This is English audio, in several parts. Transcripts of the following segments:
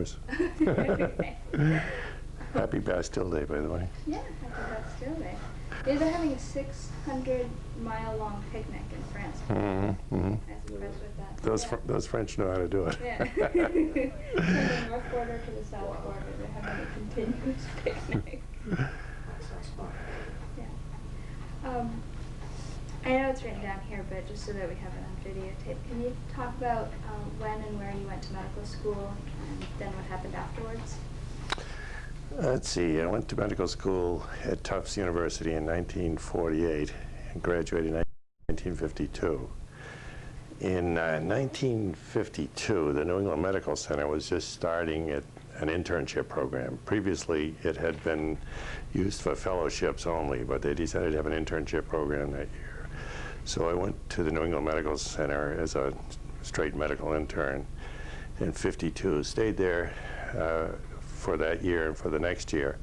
yours. Happy Bastille Day, by the way. Yeah, happy Bastille Day. Yeah, they're having a 600-mile-long picnic in France. Mm-hmm. Mm-hmm. I was impressed with that. Those French know how to do it. Yeah. From the north border to the south border, they're having a continuous picnic. Yeah. I know it's written down here, but just so that we have it on videotape, can you talk about when and where you went to medical school and then what happened afterwards? Let's see, I went to medical school at Tufts University in 1948 and graduated in 1952. In 1952, the New England Medical Center was just starting an internship program. Previously, it had been used for fellowships only, but they decided to have an internship program that year. So I went to the New England Medical Center as a straight medical intern in 52, stayed there for that year and for the next year.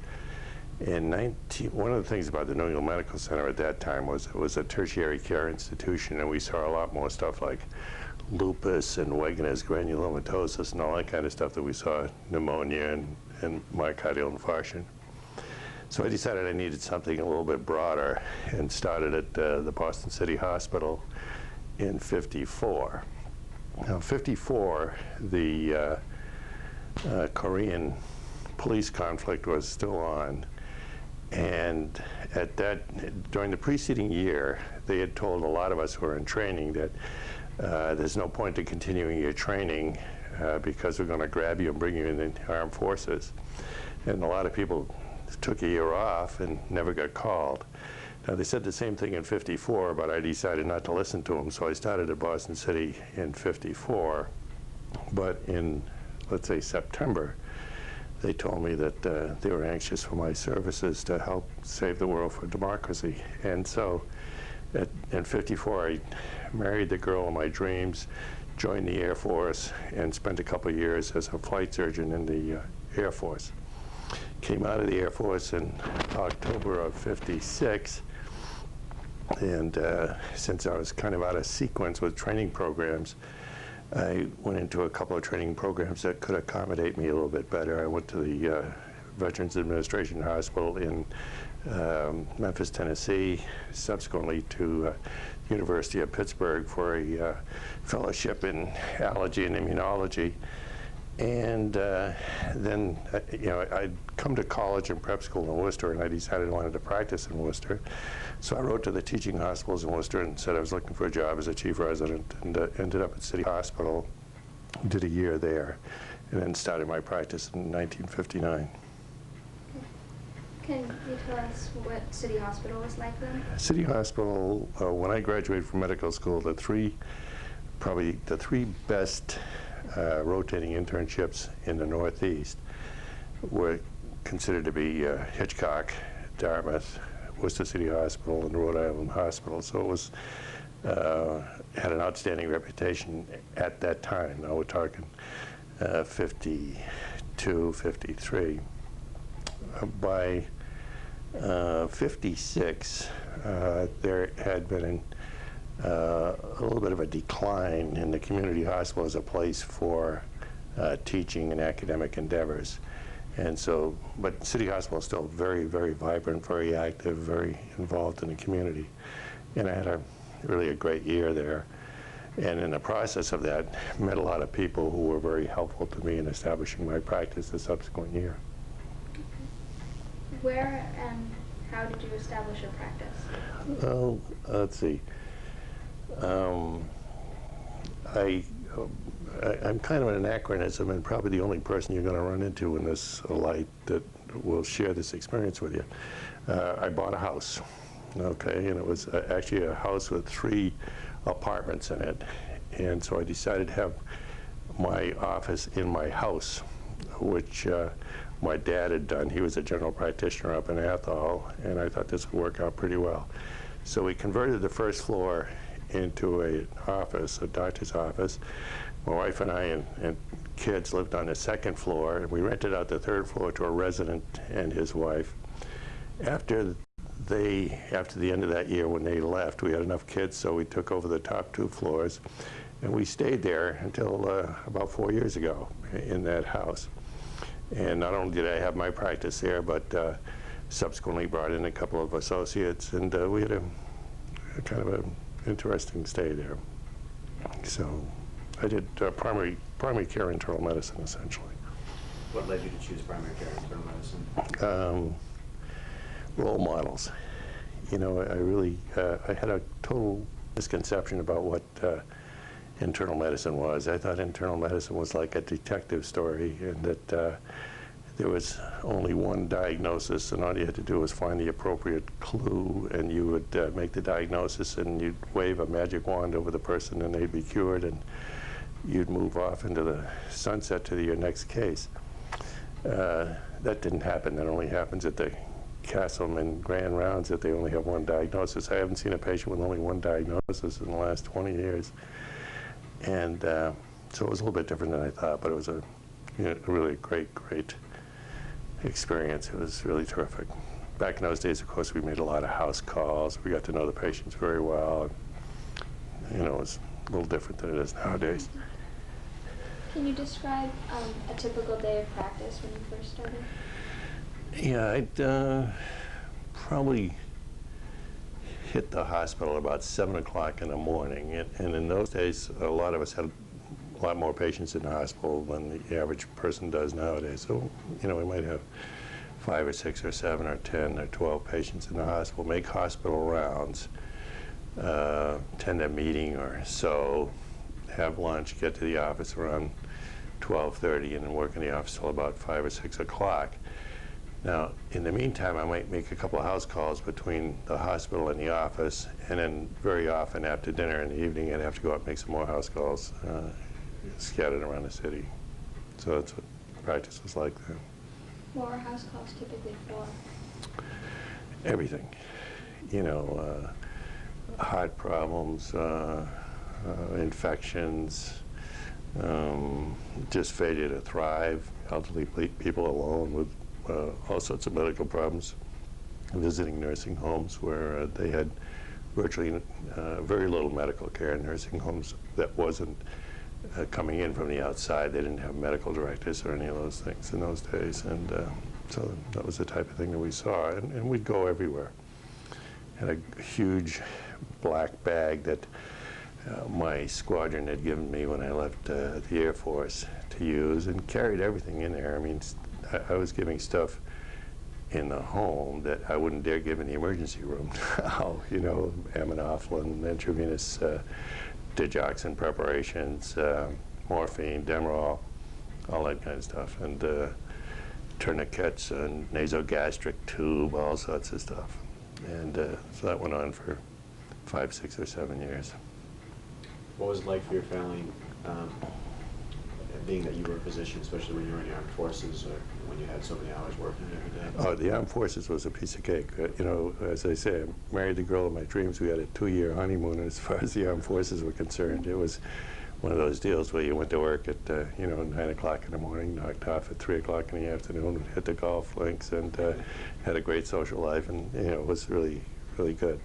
One of the things about the New England Medical Center at that time was it was a tertiary care institution, and we saw a lot more stuff like lupus and Wegener's granulomatosis and all that kind of stuff that we saw, pneumonia and myocardial infarction. So I decided I needed something a little bit broader and started at the Boston City Hospital in 54. Now, 54, the Korean police conflict was still on, and during the preceding year, they had told a lot of us who were in training that there's no point in continuing your training because we're going to grab you and bring you in the armed forces. And a lot of people took a year off and never got called. Now, they said the same thing in 54, but I decided not to listen to them, so I started at Boston City in 54. But in, let's say, September, they told me that they were anxious for my services to help save the world for democracy. And so in 54, I married the girl of my dreams, joined the Air Force, and spent a couple of years as a flight surgeon in the Air Force. Came out of the Air Force in October of 56, and since I was kind of out of sequence with training programs, I went into a couple of training programs that could accommodate me a little bit better. I went to the Veterans Administration Hospital in Memphis, Tennessee, subsequently to University of Pittsburgh for a fellowship in allergy and immunology. And then, I'd come to college and prep school in Worcester, and I decided I wanted to practice in Worcester. So I wrote to the teaching hospitals in Worcester and said I was looking for a job as a chief resident, and ended up at City Hospital, did a year there, and then started my practice in 1959. Can you tell us what City Hospital was like then? City Hospital, when I graduated from medical school, probably the three best rotating internships in the Northeast were considered to be Hitchcock, Dartmouth, Worcester City Hospital, and Rhode Island Hospital. So it was had an outstanding reputation at that time. Now we're talking 52, 53. By 56, there had been a little bit of a decline in the community hospital as a place for teaching and academic endeavors. And so, but City Hospital is still very, very vibrant, very active, very involved in the community. And I had really a great year there. And in the process of that, met a lot of people who were very helpful to me in establishing my practice the subsequent year. Where and how did you establish your practice? Oh, let's see. I'm kind of an anachronism, and probably the only person you're going to run into in this light that will share this experience with you. I bought a house, okay, and it was actually a house with 3 apartments in it, and so I decided to have my office in my house, which my dad had done. He was a general practitioner up in Athol, and I thought this would work out pretty well. So we converted the first floor into an office, a doctor's office. My wife and I and kids lived on the 2nd floor, and we rented out the 3rd floor to a resident and his wife. After the end of that year, when they left, we had enough kids, so we took over the top 2 floors, and we stayed there until about 4 years ago in that house. And not only did I have my practice there, but subsequently brought in a couple of associates, and we had a kind of an interesting stay there. So I did primary care internal medicine, essentially. What led you to choose primary care internal medicine? Role models. You know, I really, I had a total misconception about what internal medicine was. I thought internal medicine was like a detective story, and that there was only one diagnosis, and all you had to do was find the appropriate clue, and you would make the diagnosis, and you'd wave a magic wand over the person, and they'd be cured, and you'd move off into the sunset to your next case. That didn't happen. That only happens at the Castleman Grand Rounds, that they only have one diagnosis. I haven't seen a patient with only one diagnosis in the last 20 years. And so it was a little bit different than I thought, but it was a really great experience. It was really terrific. Back in those days, of course, we made a lot of house calls. We got to know the patients very well. And, you know, it was a little different than it is nowadays. Can you describe a typical day of practice when you first started? Yeah, I'd probably hit the hospital about 7 o'clock in the morning. And in those days, a lot of us had a lot more patients in the hospital than the average person does nowadays. So, you know, we might have 5 or 6 or 7 or 10 or 12 patients in the hospital, make hospital rounds, attend a meeting or so, have lunch, get to the office around 12:30, and then work in the office till about 5 or 6 o'clock. Now, in the meantime, I might make a couple of house calls between the hospital and the office, and then very often after dinner in the evening, I'd have to go out and make some more house calls scattered around the city. So that's what practice was like then. What were house calls typically for? Everything. You know, heart problems, infections, just failure to thrive, elderly people alone with all sorts of medical problems, visiting nursing homes where they had virtually very little medical care, nursing homes that wasn't coming in from the outside. They didn't have medical directors or any of those things in those days, and so that was the type of thing that we saw, and we'd go everywhere. Had a huge black bag that my squadron had given me when I left the Air Force to use, and carried everything in there. I mean, I was giving stuff in the home that I wouldn't dare give in the emergency room now, you know, aminophylline, intravenous digoxin preparations, morphine, Demerol, all that kind of stuff, and tourniquets, and nasogastric tube, all sorts of stuff. And so that went on for 5, 6, or 7 years. What was it like for your family, being that you were a physician, especially when you were in the armed forces, or when you had so many hours working every day? Oh, the armed forces was a piece of cake. You know, as I say, I married the girl of my dreams. We had a 2-year honeymoon as far as the armed forces were concerned. It was one of those deals where you went to work at, you know, 9 o'clock in the morning, knocked off at 3 o'clock in the afternoon, would hit the golf links, and had a great social life, and, you know, it was really, really good.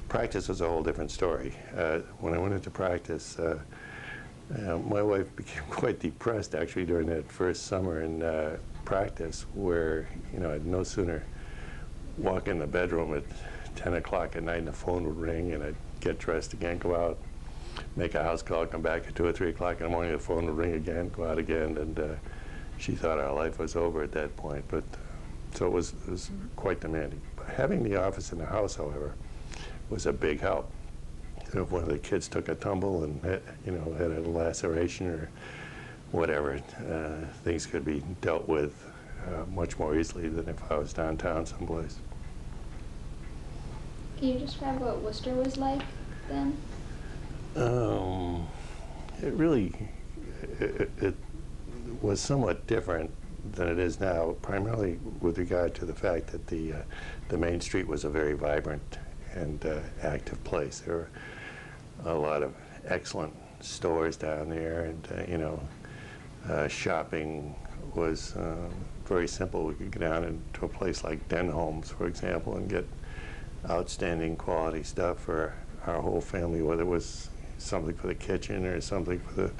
Practice was a whole different story. When I went into practice, my wife became quite depressed, actually, during that first summer in practice, where, you know, I'd no sooner walk in the bedroom at 10 o'clock at night and the phone would ring, and I'd get dressed again, go out, make a house call, come back at 2 or 3 o'clock in the morning, the phone would ring again, go out again, and she thought our life was over at that point. But so it was quite demanding. But having the office in the house, however, was a big help. You know, if one of the kids took a tumble and you know, had a laceration or whatever, things could be dealt with much more easily than if I was downtown someplace. Can you describe what Worcester was like then? It really, it was somewhat different than it is now, primarily with regard to the fact that the main street was a very vibrant and active place. There were a lot of excellent stores down there, and you know, shopping was very simple. We could go down into a place like Denholm's, for example, and get outstanding quality stuff for our whole family, whether it was something for the kitchen or something for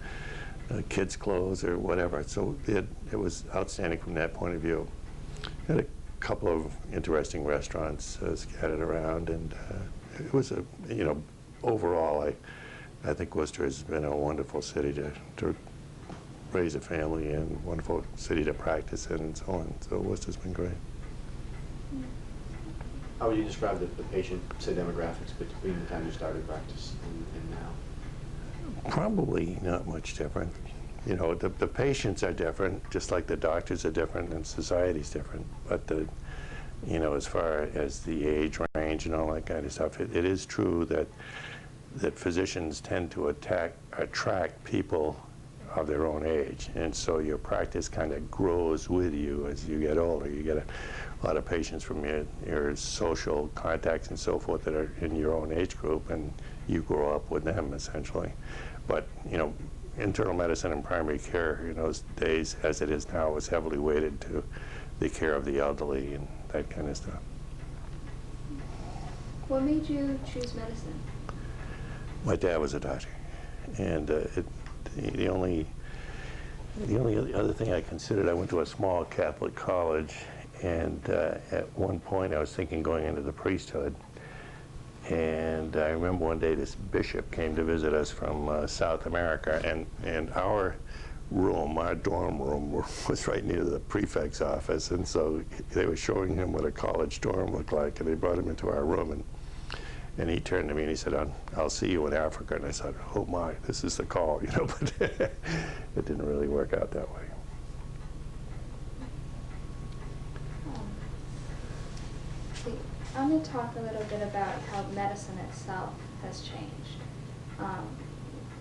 kids' clothes or whatever. So it was outstanding from that point of view. Had a couple of interesting restaurants scattered around, and it was overall, I think Worcester has been a wonderful city to raise a family in, wonderful city to practice in, and so on. So Worcester's been great. How would you describe the patient, say, demographics between the time you started practice and now? Probably not much different. You know, the patients are different, just like the doctors are different, and society's different. But as far as the age range and all that kind of stuff, it is true that physicians tend to attract people of their own age, and so your practice kind of grows with you as you get older. You get a lot of patients from your social contacts and so forth that are in your own age group, and you grow up with them essentially. But internal medicine and primary care in those days, as it is now, was heavily weighted to the care of the elderly and that kind of stuff. What made you choose medicine? My dad was a doctor, and the only other thing I considered, I went to a small Catholic college, and at one point I was thinking going into the priesthood. And I remember one day this bishop came to visit us from South America, and our dorm room was right near the prefect's office, and so they were showing him what a college dorm looked like, and they brought him into our room, and he turned to me and he said, I'll see you in Africa. And I said, oh my, this is the call, but it didn't really work out that way. I'm going to talk a little bit about how medicine itself has changed.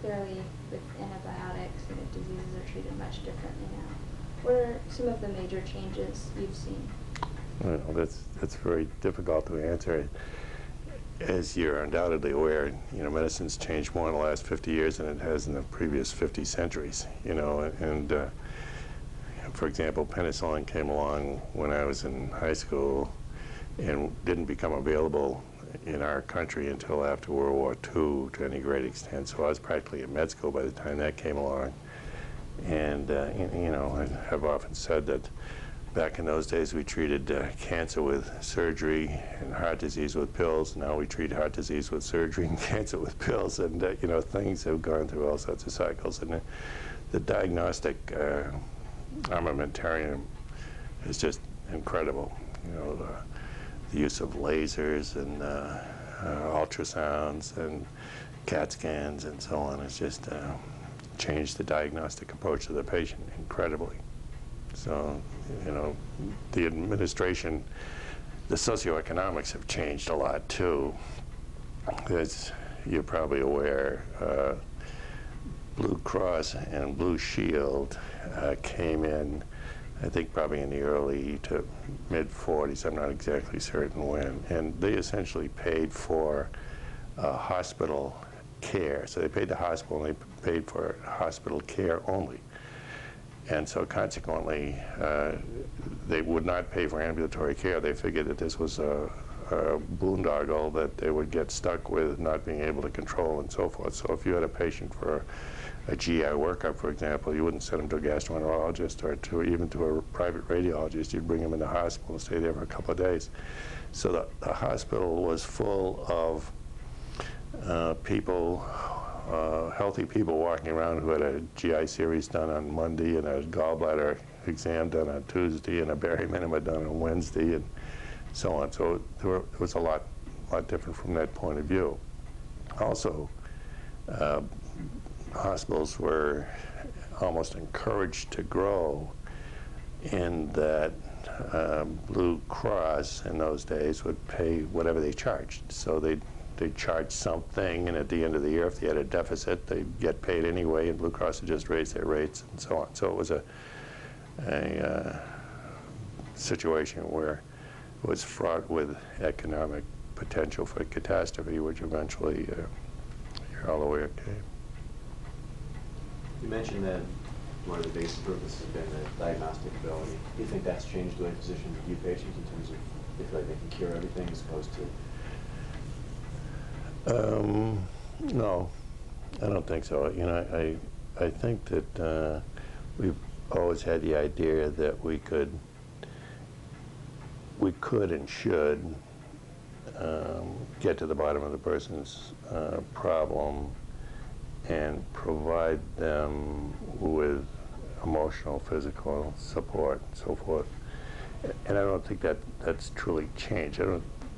Clearly, with antibiotics, diseases are treated much differently now. What are some of the major changes you've seen? Well, that's very difficult to answer. As you're undoubtedly aware, medicine's changed more in the last 50 years than it has in the previous 50 centuries. And for example, penicillin came along when I was in high school and didn't become available in our country until after World War II to any great extent. So I was practically in med school by the time that came along. And I have often said that back in those days we treated cancer with surgery and heart disease with pills. Now we treat heart disease with surgery and cancer with pills. And things have gone through all sorts of cycles. And the diagnostic armamentarium is just incredible. The use of lasers and ultrasounds and CAT scans and so on has just changed the diagnostic approach to the patient incredibly. So, the administration, the socioeconomics have changed a lot too. As you're probably aware, Blue Cross and Blue Shield came in, I think probably in the early to mid-40s, I'm not exactly certain when, and they essentially paid for hospital care. So they paid the hospital and they paid for hospital care only. And so consequently, they would not pay for ambulatory care. They figured that this was a boondoggle that they would get stuck with not being able to control and so forth. So if you had a patient for a GI workup, for example, you wouldn't send them to a gastroenterologist or even to a private radiologist. You'd bring them in the hospital and stay there for a couple of days. So the hospital was full of people, healthy people walking around who had a GI series done on Monday and a gallbladder exam done on Tuesday and a barium enema done on Wednesday and so on. So there was a lot different from that point of view. Also, hospitals were almost encouraged to grow in that Blue Cross in those days would pay whatever they charged. So they'd charge something, and at the end of the year, if they had a deficit, they'd get paid anyway, and Blue Cross would just raise their rates and so on. So it was a situation where it was fraught with economic potential for catastrophe, which eventually you're all aware came. You mentioned that one of the basic purposes has been the diagnostic ability. Do you think that's changed the way physicians view patients in terms of they feel like they can cure everything as opposed to? No, I don't think so. I think that we've always had the idea that we could and should get to the bottom of the person's problem and provide them with emotional, physical support, and so forth. And I don't think that that's truly changed.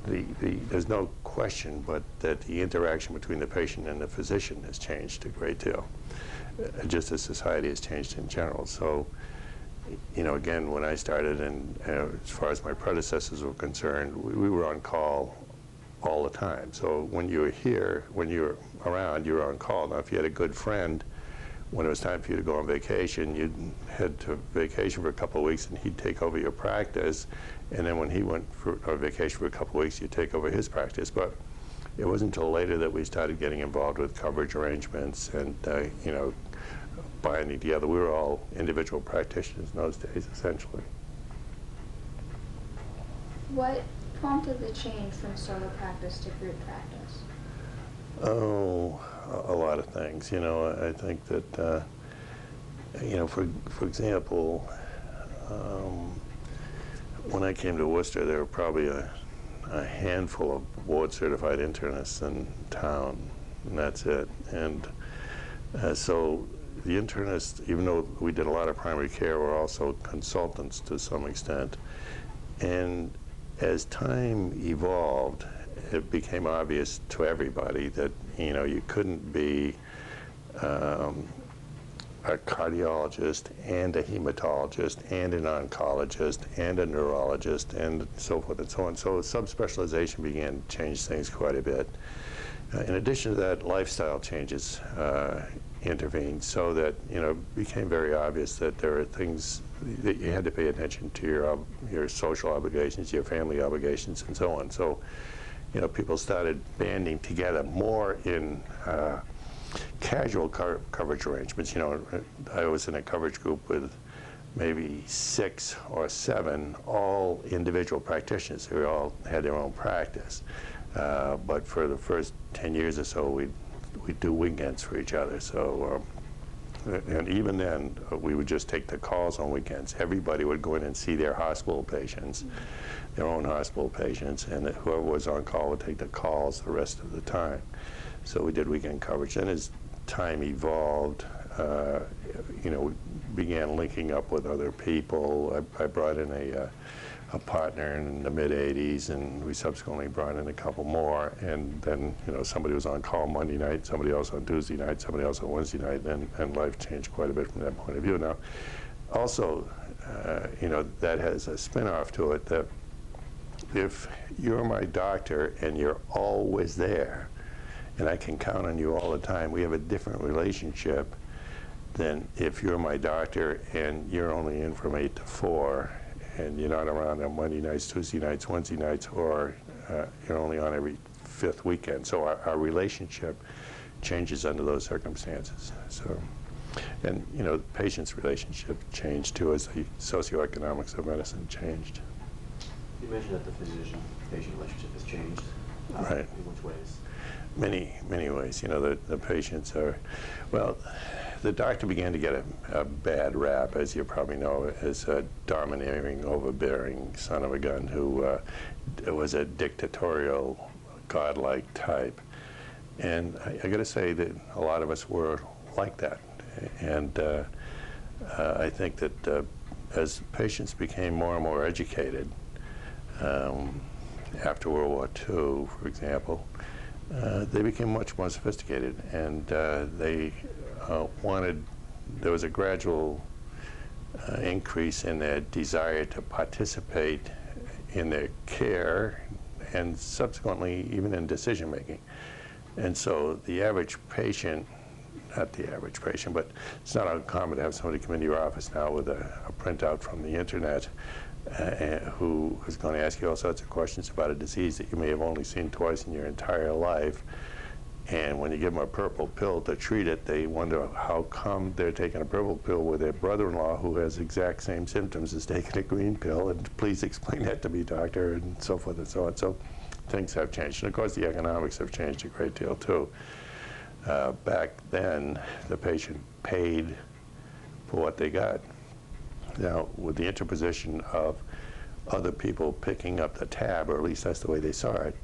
There's no question but that the interaction between the patient and the physician has changed a great deal, just as society has changed in general. So, you know, again, when I started, and as far as my predecessors were concerned, we were on call all the time. So when you were here, when you were around, you were on call. Now, if you had a good friend, when it was time for you to go on vacation, you'd head to vacation for a couple of weeks, and he'd take over your practice. And then when he went on vacation for a couple of weeks, you'd take over his practice. But it wasn't until later that we started getting involved with coverage arrangements and, you know, binding together. We were all individual practitioners in those days, essentially. What prompted the change from solo practice to group practice? Oh, a lot of things. You know, I think that, you know, for example, when I came to Worcester, there were probably a handful of board-certified internists in town, and that's it. And so the internists, even though we did a lot of primary care, were also consultants to some extent. And as time evolved, it became obvious to everybody that, you know, you couldn't be a cardiologist and a hematologist and an oncologist and a neurologist and so forth and so on. So subspecialization began to change things quite a bit. In addition to that, lifestyle changes intervened, so that, you know, it became very obvious that there are things that you had to pay attention to, your social obligations, your family obligations, and so on. So, you know, people started banding together more in casual coverage arrangements. You know, I was in a coverage group with maybe 6 or 7, all individual practitioners who all had their own practice. But for the first 10 years or so, we'd do weekends for each other. So, and even then, we would just take the calls on weekends. Everybody would go in and see their hospital patients, their own hospital patients, and whoever was on call would take the calls the rest of the time. So we did weekend coverage. And as time evolved, you know, we began linking up with other people. I brought in a partner in the mid-'80s, and we subsequently brought in a couple more. And then, you know, somebody was on call Monday night, somebody else on Tuesday night, somebody else on Wednesday night, and life changed quite a bit from that point of view. Now, also, you know, that has a spin-off to it, that if you're my doctor and you're always there, and I can count on you all the time, we have a different relationship than if you're my doctor and you're only in from 8 to 4, and you're not around on Monday nights, Tuesday nights, Wednesday nights, or you're only on every 5th weekend. So our relationship changes under those circumstances. So, and, you know, the patient's relationship changed too as the socioeconomics of medicine changed. You mentioned that the physician-patient relationship has changed. Right. In which ways? Many ways. You know, the patients are, well, the doctor began to get a bad rap, as you probably know, as a domineering, overbearing son of a gun who was a dictatorial, godlike type. And I got to say that a lot of us were like that. And I think that as patients became more and more educated, after World War II, for example, they became much more sophisticated, and they there was a gradual increase in their desire to participate in their care, and subsequently even in decision making. And so the average patient, not the average patient, but it's not uncommon to have somebody come into your office now with a printout from the internet who is going to ask you all sorts of questions about a disease that you may have only seen twice in your entire life. And when you give them a purple pill to treat it, they wonder how come they're taking a purple pill with their brother-in-law who has exact same symptoms as taking a green pill, and please explain that to me, doctor, and so forth and so on. So things have changed. And of course, the economics have changed a great deal too. Back then, the patient paid for what they got. Now, with the interposition of other people picking up the tab, or at least that's the way they saw it,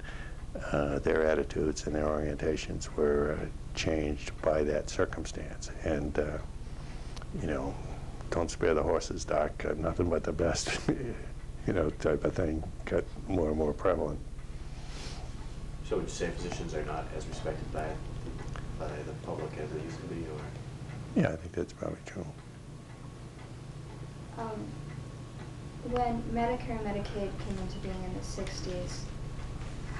their attitudes and their orientations were changed by that circumstance. And, you know, don't spare the horses, doc, nothing but the best, you know, type of thing got more and more prevalent. So would you say physicians are not as respected by the public as they used to be, or? Yeah, I think that's probably true. When Medicare and Medicaid came into being in the 60s,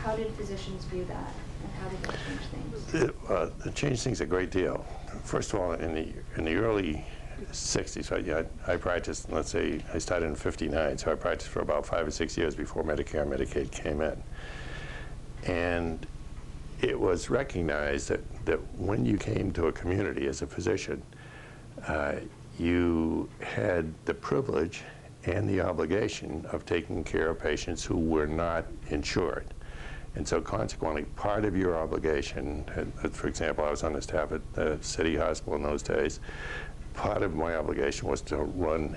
how did physicians view that, and how did that change things? It changed things a great deal. First of all, in the early 60s, I practiced, let's say, I started in '59, so I practiced for about 5 or 6 years before Medicare and Medicaid came in. And it was recognized that when you came to a community as a physician, you had the privilege and the obligation of taking care of patients who were not insured. And so consequently, part of your obligation, for example, I was on the staff at the city hospital in those days, part of my obligation was to run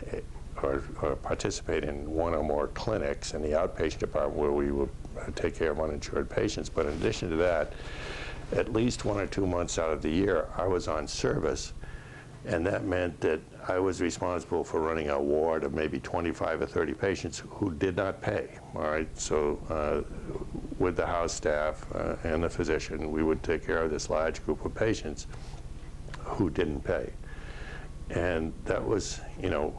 or participate in one or more clinics in the outpatient department where we would take care of uninsured patients. But in addition to that, at least 1 or 2 months out of the year, I was on service, and that meant that I was responsible for running a ward of maybe 25 or 30 patients who did not pay, all right? So with the house staff and the physician, we would take care of this large group of patients who didn't pay. And that was, you know,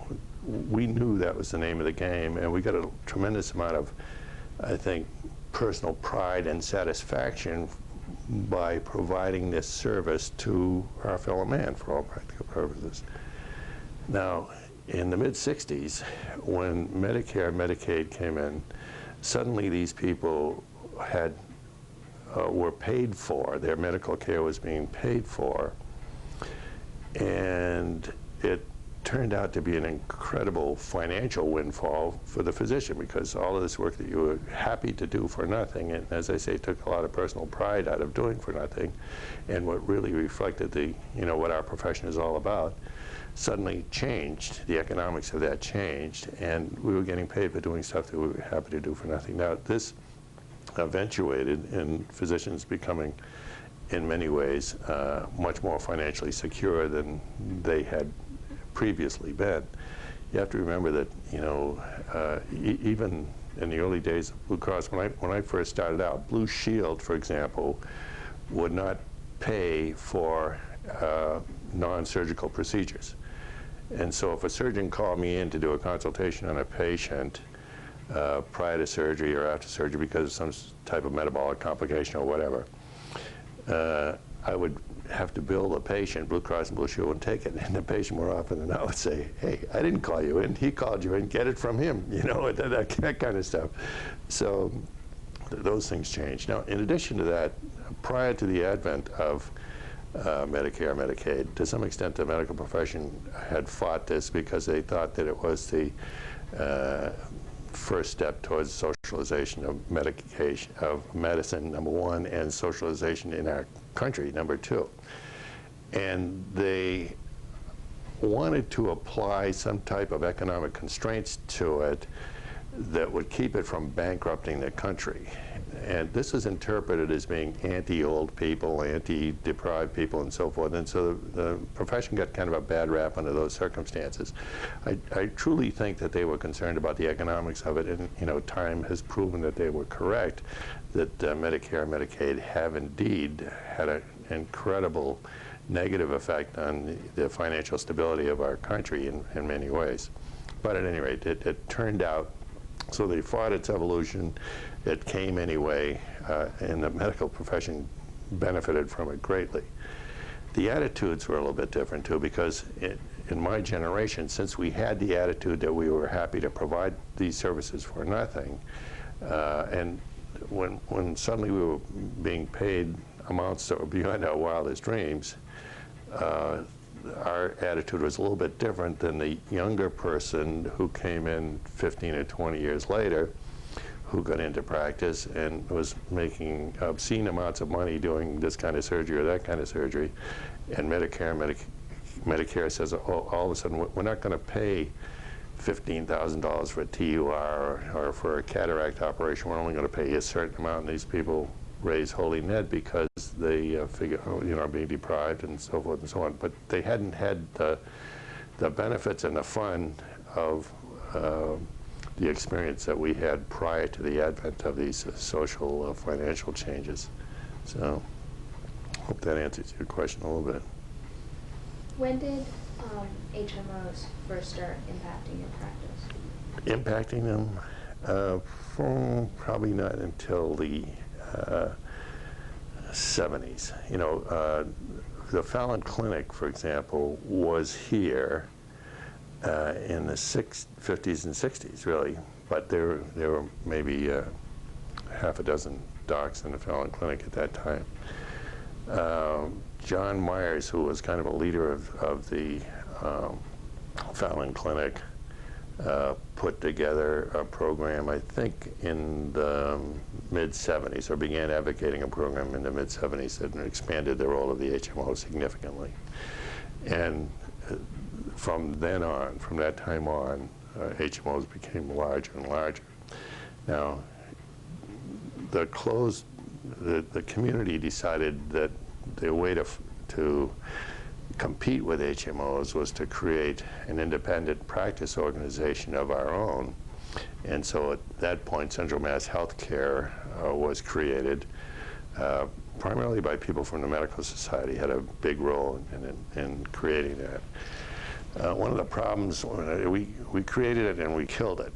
we knew that was the name of the game, and we got a tremendous amount of, I think, personal pride and satisfaction by providing this service to our fellow man for all practical purposes. Now, in the mid-60s, when Medicare and Medicaid came in, suddenly these people had, were paid for, their medical care was being paid for, and it turned out to be an incredible financial windfall for the physician, because all of this work that you were happy to do for nothing, and as I say, took a lot of personal pride out of doing for nothing, and what really reflected the, you know, what our profession is all about, suddenly changed. The economics of that changed, and we were getting paid for doing stuff that we were happy to do for nothing. Now, this eventuated in physicians becoming, in many ways, much more financially secure than they had previously been. You have to remember that, you know, even in the early days of Blue Cross, when I first started out, Blue Shield, for example, would not pay for non-surgical procedures. And so if a surgeon called me in to do a consultation on a patient prior to surgery or after surgery because of some type of metabolic complication or whatever, I would have to bill the patient. Blue Cross and Blue Shield would take it, and the patient more often than not would say, hey, I didn't call you in, he called you in, get it from him, you know, that kind of stuff. So those things changed. Now, in addition to that, prior to the advent of Medicare, Medicaid, to some extent the medical profession had fought this because they thought that it was the first step towards socialization of medication, of medicine, number one, and socialization in our country, number two. And they wanted to apply some type of economic constraints to it that would keep it from bankrupting the country. And this is interpreted as being anti-old people, anti-deprived people, and so forth. And so the profession got kind of a bad rap under those circumstances. I truly think that they were concerned about the economics of it, and you know, time has proven that they were correct, that Medicare and Medicaid have indeed had an incredible negative effect on the financial stability of our country in many ways. But at any rate, it turned out, so they fought its evolution. It came anyway, and the medical profession benefited from it greatly. The attitudes were a little bit different too, because in my generation, since we had the attitude that we were happy to provide these services for nothing, and when suddenly we were being paid amounts that were beyond our wildest dreams, our attitude was a little bit different than the younger person who came in 15 or 20 years later, who got into practice and was making obscene amounts of money doing this kind of surgery or that kind of surgery, and Medicare says, oh, all of a sudden, we're not going to pay $15,000 for a TUR or for a cataract operation. We're only going to pay a certain amount, and these people raise holy Ned because they figure, oh, you know, are being deprived and so forth and so on. But they hadn't had the benefits and the fun of the experience that we had prior to the advent of these social financial changes. So I hope that answers your question a little bit. When did HMOs first start impacting your practice? Impacting them? Probably not until the 70s. You know, the Fallon Clinic, for example, was here in the 50s and 60s, really. But there were maybe half a dozen docs in the Fallon Clinic at that time. John Myers, who was kind of a leader of the Fallon Clinic, put together a program, I think, in the mid-70s, or began advocating a program in the mid-70s that expanded the role of the HMO significantly. And from then on, from that time on, HMOs became larger and larger. Now, the community decided that the way to compete with HMOs was to create an independent practice organization of our own. And so at that point, Central Mass Healthcare was created, primarily by people from the Medical Society, had a big role in creating that. One of the problems, we created it and we killed it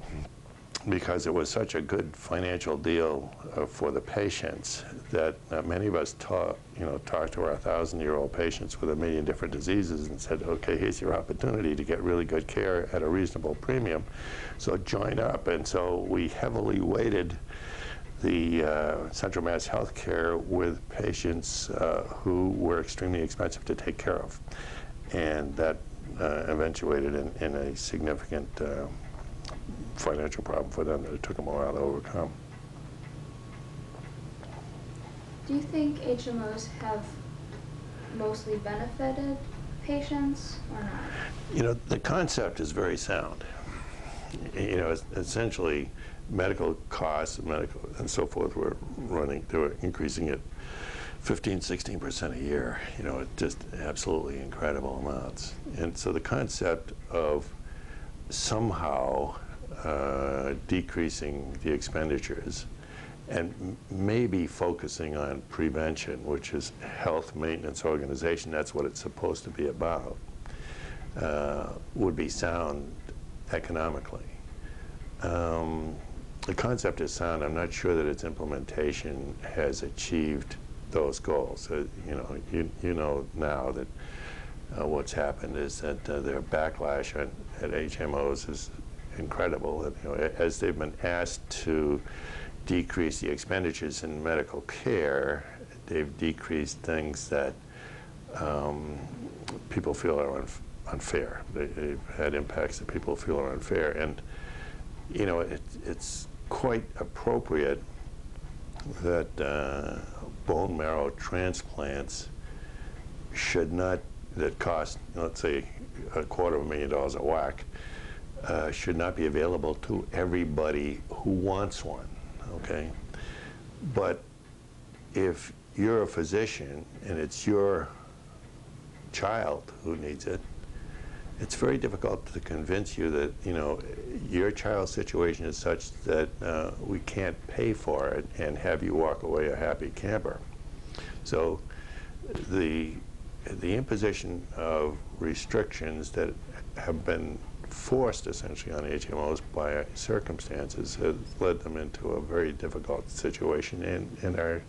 because it was such a good financial deal for the patients that many of us talked to our 1,000-year-old patients with 1 million different diseases and said, okay, here's your opportunity to get really good care at a reasonable premium, so join up. And so we heavily weighted the Central Mass Healthcare with patients who were extremely expensive to take care of. And that eventuated in a significant financial problem for them that it took them a while to overcome. Do you think HMOs have mostly benefited patients or not? You know, the concept is very sound. You know, essentially, medical costs, and so forth were increasing at 15–16% a year. You know, just absolutely incredible amounts. And so the concept of somehow decreasing the expenditures and maybe focusing on prevention, which is health maintenance organization, that's what it's supposed to be about, would be sound economically. The concept is sound. I'm not sure that its implementation has achieved those goals. You know now that what's happened is that their backlash at HMOs is incredible. And, you know, as they've been asked to decrease the expenditures in medical care, they've decreased things that people feel are unfair. They've had impacts that people feel are unfair. And, you know, it's quite appropriate that bone marrow transplants should not, that cost, let's say, $250,000 a whack, should not be available to everybody who wants one, okay? But if you're a physician and it's your child who needs it, it's very difficult to convince you that, you know, your child's situation is such that we can't pay for it and have you walk away a happy camper. So the imposition of restrictions that have been forced essentially on HMOs by circumstances has led them into a very difficult situation, and our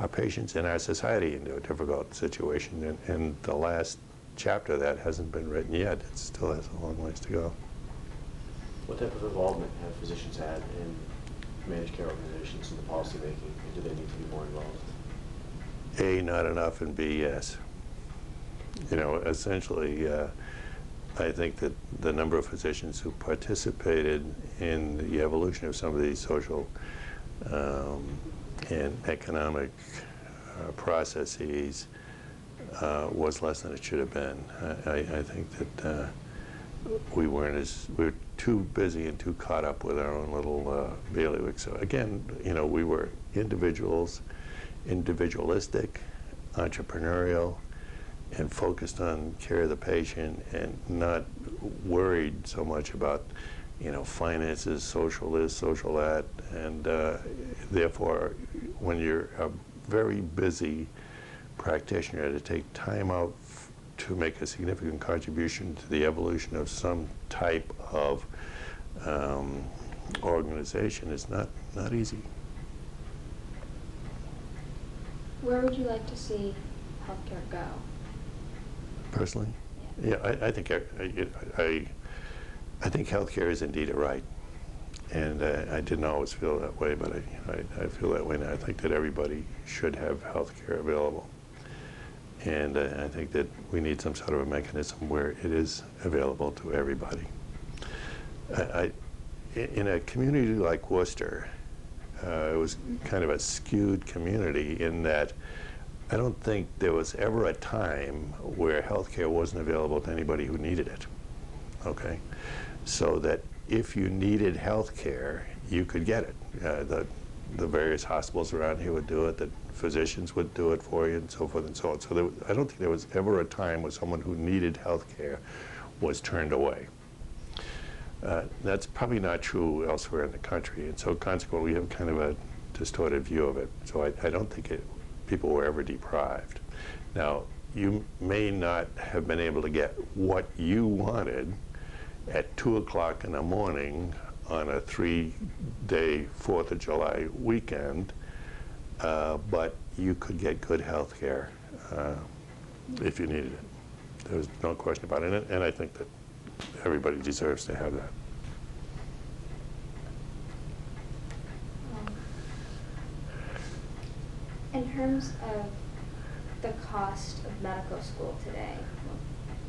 patients and our society into a difficult situation. And the last chapter of that hasn't been written yet. It still has a long ways to go. What type of involvement have physicians had in managed care organizations in the policy making, and do they need to be more involved? A, not enough, and B, yes. You know, essentially, I think that the number of physicians who participated in the evolution of some of these social and economic processes was less than it should have been. I think that we were too busy and too caught up with our own little bailiwick. So again, you know, we were individualistic, entrepreneurial, and focused on care of the patient, and not worried so much about, you know, finances, social this, social that, and therefore, when you're a very busy practitioner, to take time out to make a significant contribution to the evolution of some type of organization is not easy. Where would you like to see healthcare go? Personally, yeah, I think I think healthcare is indeed a right, and I didn't always feel that way, but I feel that way now. I think that everybody should have healthcare available, and I think that we need some sort of a mechanism where it is available to everybody. In a community like Worcester, it was kind of a skewed community in that I don't think there was ever a time where healthcare wasn't available to anybody who needed it, okay? So that if you needed healthcare, you could get it. The various hospitals around here would do it, the physicians would do it for you, and so forth and so on. So I don't think there was ever a time where someone who needed healthcare was turned away. That's probably not true elsewhere in the country, and so consequently we have kind of a distorted view of it. So I don't think people were ever deprived. Now, you may not have been able to get what you wanted at 2 o'clock in the morning on a 3-day 4th of July weekend, but you could get good health care if you needed it. There's no question about it, and I think that everybody deserves to have that. In terms of the cost of medical school today, well,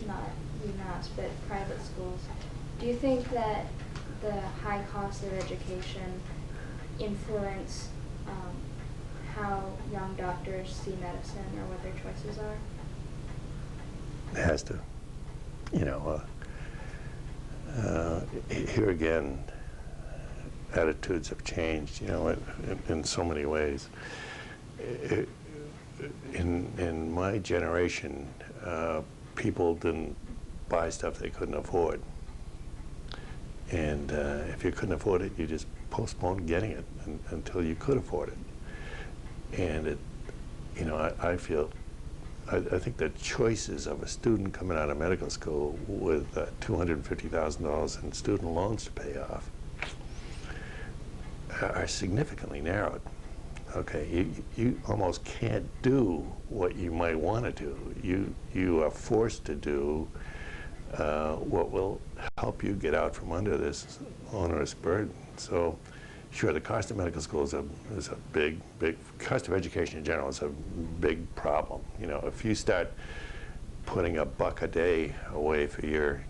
not UMass, but private schools, do you think that the high cost of education influence how young doctors see medicine or what their choices are? It has to. You know, here again, attitudes have changed, you know, in so many ways. In my generation, people didn't buy stuff they couldn't afford. And if you couldn't afford it, you just postponed getting it until you could afford it. And you know, I think the choices of a student coming out of medical school with $250,000 in student loans to pay off are significantly narrowed. Okay, you almost can't do what you might want to do. You are forced to do what will help you get out from under this onerous burden. So, sure, the cost of medical school is a big cost of education in general is a big problem. You know, if you start putting $1 a day away for your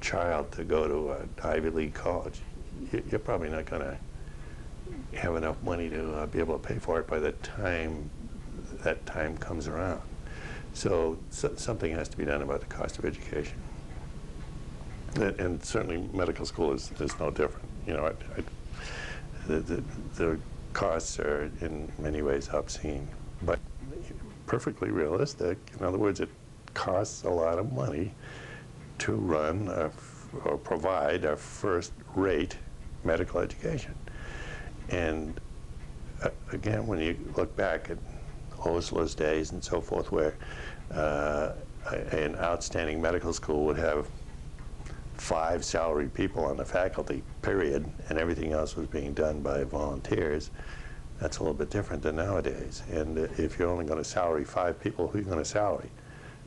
child to go to an Ivy League college, you're probably not going to have enough money to be able to pay for it by the time that time comes around. So something has to be done about the cost of education. And certainly medical school is no different. You know, the costs are in many ways obscene, but perfectly realistic. In other words, it costs a lot of money to run or provide a first-rate medical education. And again, when you look back at Osler's days and so forth, where an outstanding medical school would have 5 salaried people on the faculty, period, and everything else was being done by volunteers, that's a little bit different than nowadays. And if you're only going to salary 5 people, who are you going to salary?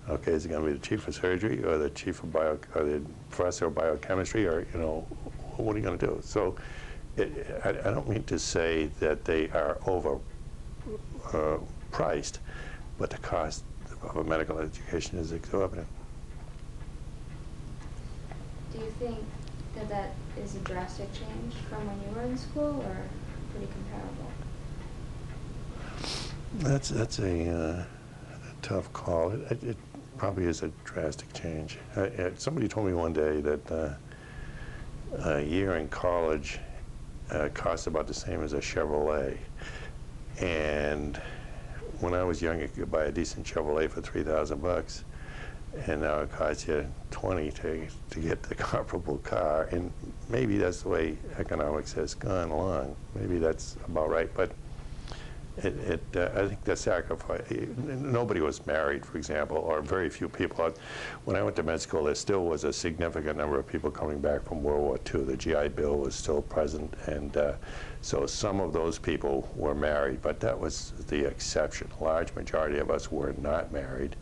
Okay, is it going to be the chief of surgery or the chief of or the professor of biochemistry, or, you know, what are you going to do? So I don't mean to say that they are overpriced, but the cost of a medical education is exorbitant. Do you think that that is a drastic change from when you were in school, or pretty comparable? That's a tough call. It probably is a drastic change. Somebody told me one day that a year in college cost about the same as a Chevrolet. And when I was young, you could buy a decent Chevrolet for $3,000, and now it costs you $20 to get the comparable car. And maybe that's the way economics has gone along. Maybe that's about right, but I think the sacrifice, nobody was married, for example, or very few people. When I went to med school, there still was a significant number of people coming back from World War II. The GI Bill was still present, and so some of those people were married, but that was the exception. A large majority of us were not married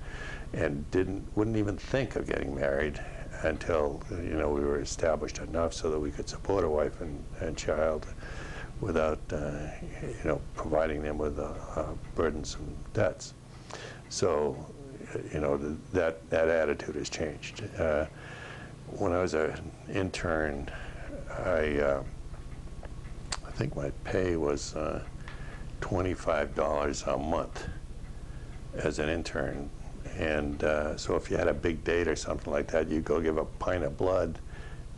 and wouldn't even think of getting married until we were established enough so that we could support a wife and child without providing them with burdensome debts. So that attitude has changed. When I was an intern, I think my pay was $25 a month as an intern, and so if you had a big date or something like that, you'd go give a pint of blood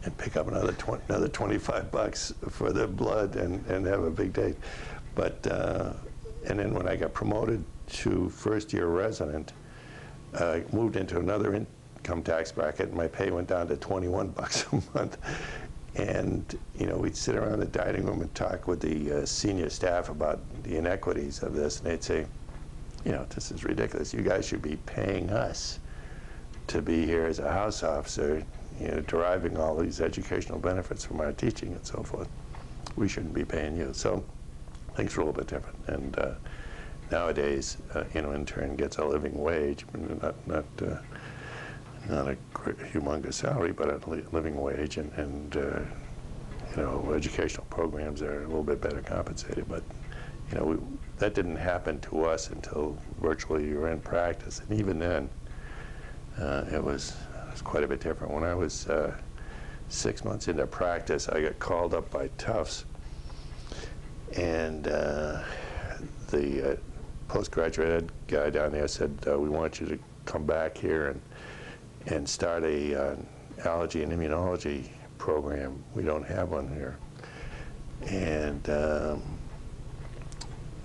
and pick up another $25 for the blood and have a big date. But and then when I got promoted to first-year resident, I moved into another income tax bracket, and my pay went down to $21 a month. And we'd sit around the dining room and talk with the senior staff about the inequities of this, and they'd say, this is ridiculous. You guys should be paying us to be here as a house officer, deriving all these educational benefits from our teaching and so forth. We shouldn't be paying you. So things are a little bit different. And nowadays, intern gets a living wage, not a humongous salary, but a living wage, and educational programs are a little bit better compensated. But that didn't happen to us until virtually you were in practice, and even then, it was quite a bit different. When I was 6 months into practice, I got called up by Tufts, and the postgraduate ed guy down there said, we want you to come back here and start a allergy and immunology program. We don't have one here. And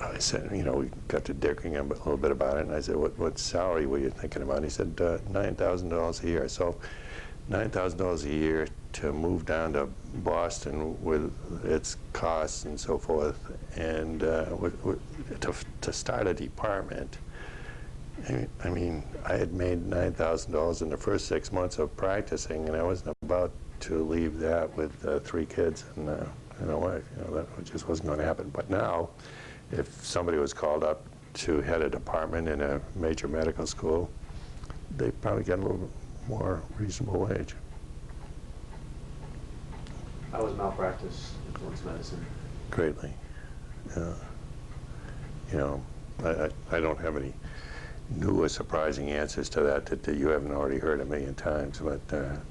I said, we got to dickering a little bit about it, and I said, what salary were you thinking about? And he said, $9,000 a year. So $9,000 a year to move down to Boston with its costs and so forth, and to start a department. I mean, I had made $9,000 in the first 6 months of practicing, and I wasn't about to leave that with 3 kids and a wife. That just wasn't going to happen. But now, if somebody was called up to head a department in a major medical school, they probably get a little more reasonable wage. How was malpractice influence medicine? Greatly. I don't have any new or surprising answers to that you haven't already heard a million times, but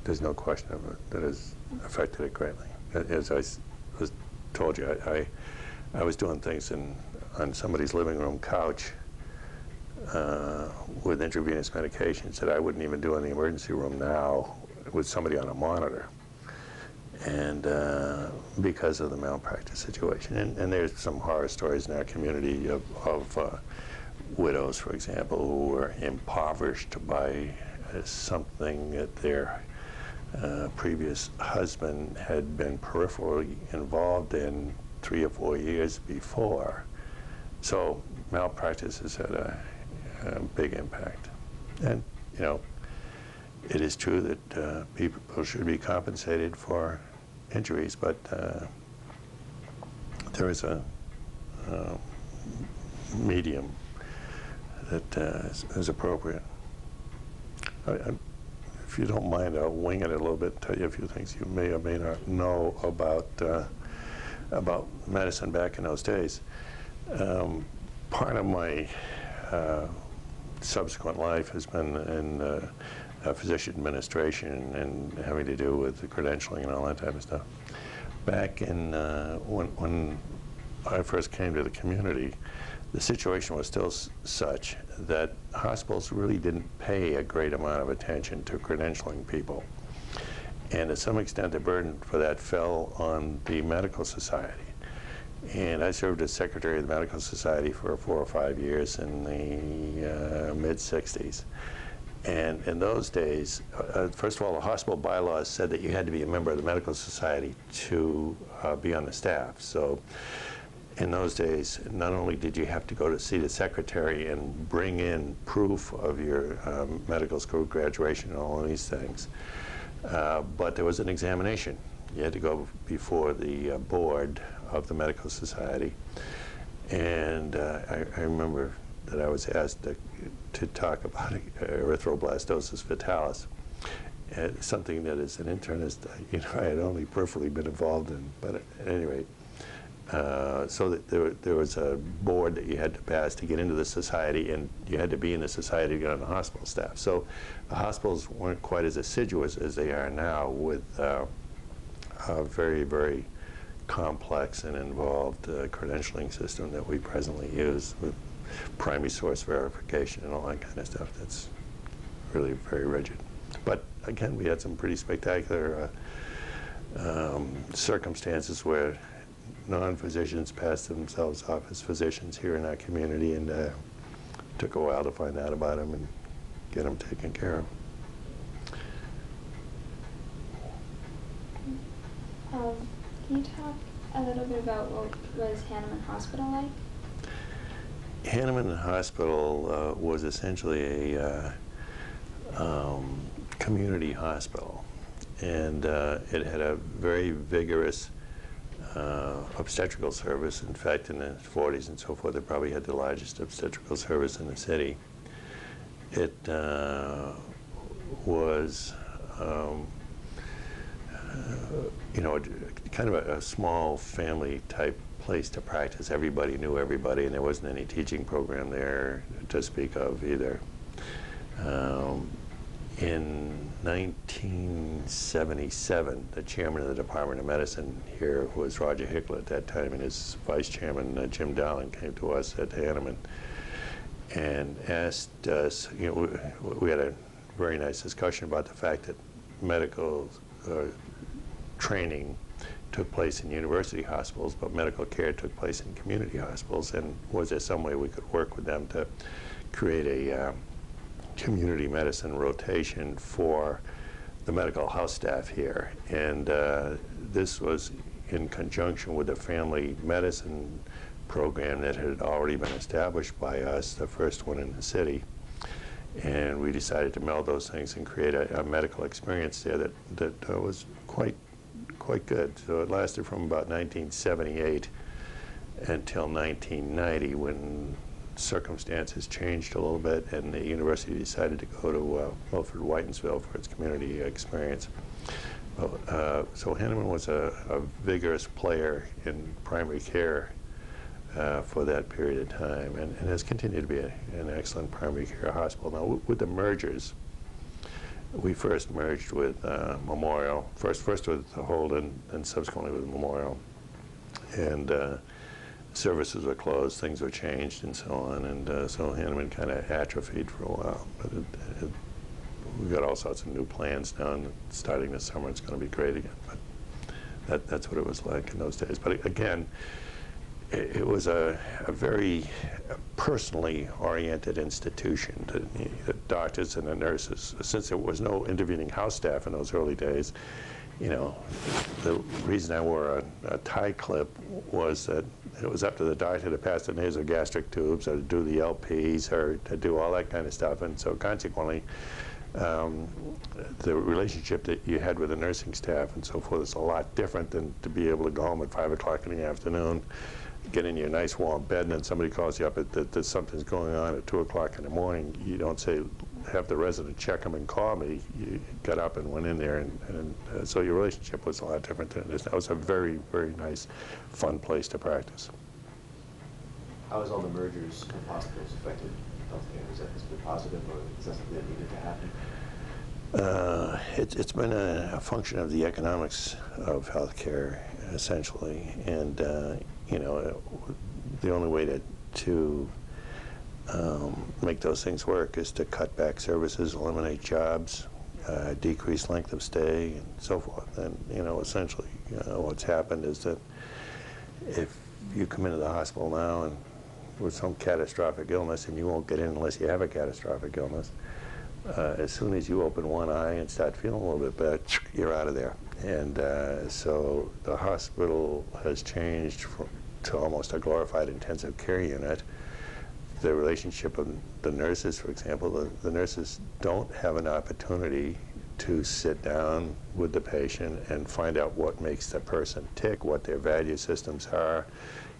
there's no question of it that has affected it greatly. As I told you, I was doing things on somebody's living room couch with intravenous medications that I wouldn't even do in the emergency room now with somebody on a monitor, and because of the malpractice situation. And there's some horror stories in our community of widows, for example, who were impoverished by something that their previous husband had been peripherally involved in 3 or 4 years before. So malpractice has had a big impact. And, it is true that people should be compensated for injuries, but there is a medium that is appropriate. If you don't mind, I'll wing it a little bit and tell you a few things you may or may not know about medicine back in those days. Part of my subsequent life has been in physician administration and having to do with the credentialing and all that type of stuff. Back in, when I first came to the community, the situation was still such that hospitals really didn't pay a great amount of attention to credentialing people. And to some extent, the burden for that fell on the medical society. And I served as secretary of the medical society for 4 or 5 years in the mid-60s. And in those days, first of all, the hospital bylaws said that you had to be a member of the medical society to be on the staff. So in those days, not only did you have to go to see the secretary and bring in proof of your medical school graduation and all of these things, but there was an examination. You had to go before the board of the medical society. And I remember that I was asked to talk about erythroblastosis fetalis, something that as an internist, I had only peripherally been involved in. But at any rate, so that there was a board that you had to pass to get into the society, and you had to be in the society to get on the hospital staff. So the hospitals weren't quite as assiduous as they are now with a very, very complex and involved credentialing system that we presently use with primary source verification and all that kind of stuff. That's really very rigid. But again, we had some pretty spectacular circumstances where non-physicians passed themselves off as physicians here in our community, and took a while to find out about them and get them taken care of. Can you talk a little bit about what was Hanneman Hospital like? Hanneman Hospital was essentially a community hospital, and it had a very vigorous obstetrical service. In fact, in the 40s and so forth, they probably had the largest obstetrical service in the city. It was kind of a small family type place to practice. Everybody knew everybody, and there wasn't any teaching program there to speak of either. In 1977, the chairman of the Department of Medicine here was Roger Hickler at that time, and his vice chairman, Jim Dowling, came to us at Hanneman and asked us, we had a very nice discussion about the fact that medical training took place in university hospitals, but medical care took place in community hospitals, and was there some way we could work with them to create a community medicine rotation for the medical house staff here. And this was in conjunction with the family medicine program that had already been established by us, the first one in the city. And we decided to meld those things and create a medical experience there that was quite good. So it lasted from about 1978 until 1990, when circumstances changed a little bit, and the university decided to go to Milford Whitensville for its community experience. So Hanneman was a vigorous player in primary care for that period of time, and has continued to be an excellent primary care hospital. Now, with the mergers, we first merged with Memorial, first with Holden, and subsequently with Memorial. And services were closed, things were changed, and so on, and so Hanneman kind of atrophied for a while. But we've got all sorts of new plans now, and starting this summer it's going to be great again. But that's what it was like in those days. But again, it was a very personally oriented institution. The doctors and the nurses, since there was no intervening house staff in those early days, the reason I wore a tie clip was that it was up to the doctor to pass the nasogastric tubes, or to do the LPs, or to do all that kind of stuff. And so consequently, the relationship that you had with the nursing staff and so forth is a lot different than to be able to go home at 5 o'clock in the afternoon, get in your nice warm bed, and then somebody calls you up that something's going on at 2 o'clock in the morning. You don't say, have the resident check them and call me. You got up and went in there, and so your relationship was a lot different than it is. That was a very, very nice, fun place to practice. How has all the mergers of hospitals affected healthcare? Has that been positive, or is that something that needed to happen? It's been a function of the economics of healthcare, essentially, and you know, the only way to make those things work is to cut back services, eliminate jobs, decrease length of stay, and so forth. And you know, essentially, what's happened is that if you come into the hospital now and with some catastrophic illness, and you won't get in unless you have a catastrophic illness, as soon as you open one eye and start feeling a little bit better, you're out of there. And so the hospital has changed to almost a glorified intensive care unit. The relationship of the nurses, for example, the nurses don't have an opportunity to sit down with the patient and find out what makes the person tick, what their value systems are,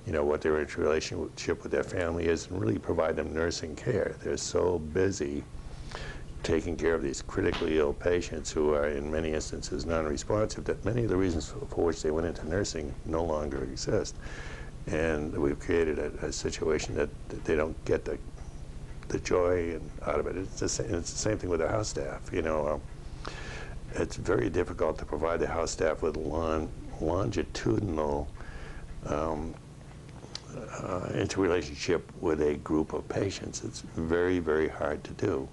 you know, what their relationship with their family is, and really provide them nursing care. They're so busy taking care of these critically ill patients who are in many instances non-responsive that many of the reasons for which they went into nursing no longer exist. And we've created a situation that they don't get the joy out of it. It's the same thing with the house staff. You know, it's very difficult to provide the house staff with longitudinal interrelationship with a group of patients. It's very, very hard to do.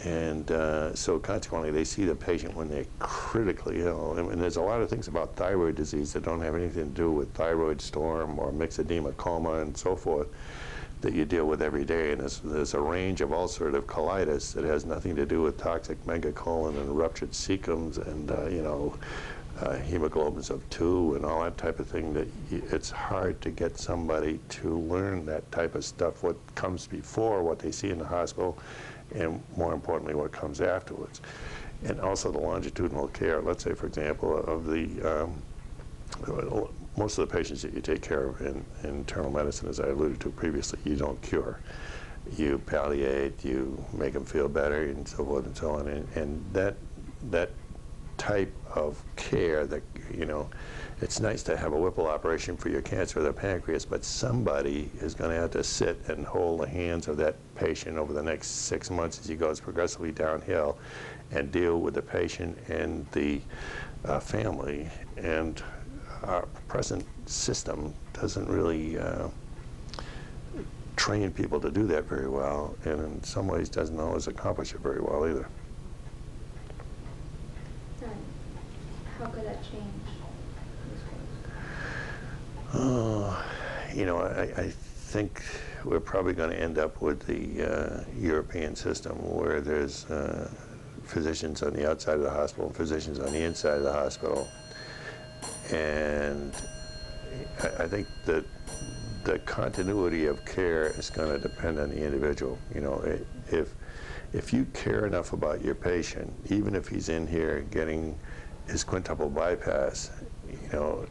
And so consequently, they see the patient when they're critically ill. And there's a lot of things about thyroid disease that don't have anything to do with thyroid storm or myxedema coma and so forth that you deal with every day. And there's a range of ulcerative colitis that has nothing to do with toxic megacolon and ruptured cecums and, you know, hemoglobins of 2 and all that type of thing, that it's hard to get somebody to learn that type of stuff, what comes before what they see in the hospital, and more importantly, what comes afterwards. And also the longitudinal care. Let's say, for example, of the most of the patients that you take care of in internal medicine, as I alluded to previously, you don't cure. You palliate, you make them feel better, and so forth and so on. And that type of care, that, you know, it's nice to have a Whipple operation for your cancer of the pancreas, but somebody is going to have to sit and hold the hands of that patient over the next 6 months as he goes progressively downhill and deal with the patient and the family. And our present system doesn't really train people to do that very well, and in some ways doesn't always accomplish it very well either. How could that change? You know, I think we're probably going to end up with the European system, where there's physicians on the outside of the hospital and physicians on the inside of the hospital. And I think that the continuity of care is going to depend on the individual. You know, if you care enough about your patient, even if he's in here getting his quintuple bypass, you know,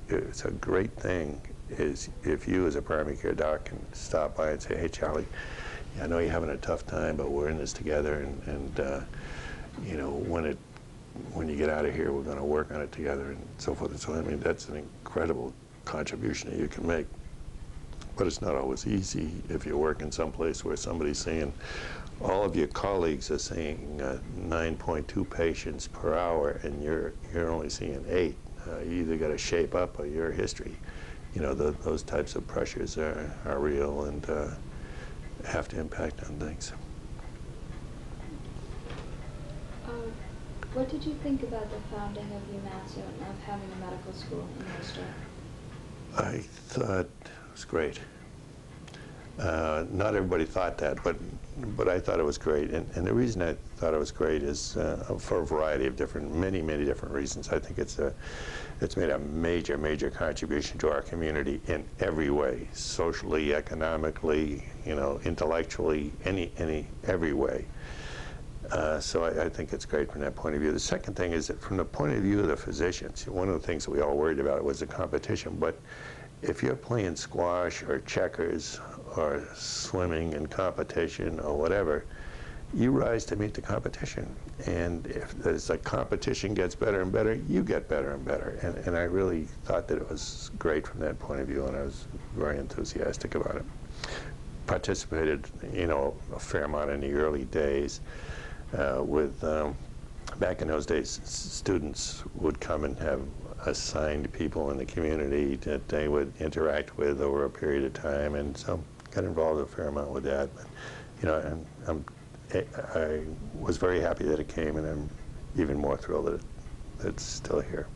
it's a great thing is if you as a primary care doc can stop by and say, hey, Charlie, I know you're having a tough time, but we're in this together, and you know, when you get out of here, we're going to work on it together, and so forth and so on. I mean, that's an incredible contribution that you can make. But it's not always easy if you work in some place where somebody's saying, all of your colleagues are seeing 9.2 patients per hour, and you're only seeing 8. You either got to shape up or you're history. You know, those types of pressures are real and have to impact on things. What did you think about the founding of UMass and of having a medical school in Worcester? I thought it was great. Not everybody thought that, but I thought it was great. And the reason I thought it was great is for a variety of many different reasons. I think it's made a major contribution to our community in every way, socially, economically, you know, intellectually, every way. So I think it's great from that point of view. The second thing is that from the point of view of the physicians, one of the things that we all worried about was the competition. But if you're playing squash or checkers or swimming in competition or whatever, you rise to meet the competition. And if as the competition gets better and better, you get better and better. And I really thought that it was great from that point of view, and I was very enthusiastic about it. Participated, you know, a fair amount in the early days. Back in those days, students would come and have assigned people in the community that they would interact with over a period of time, and so got involved a fair amount with that. But, you know, I was very happy that it came, and I'm even more thrilled that it's still here.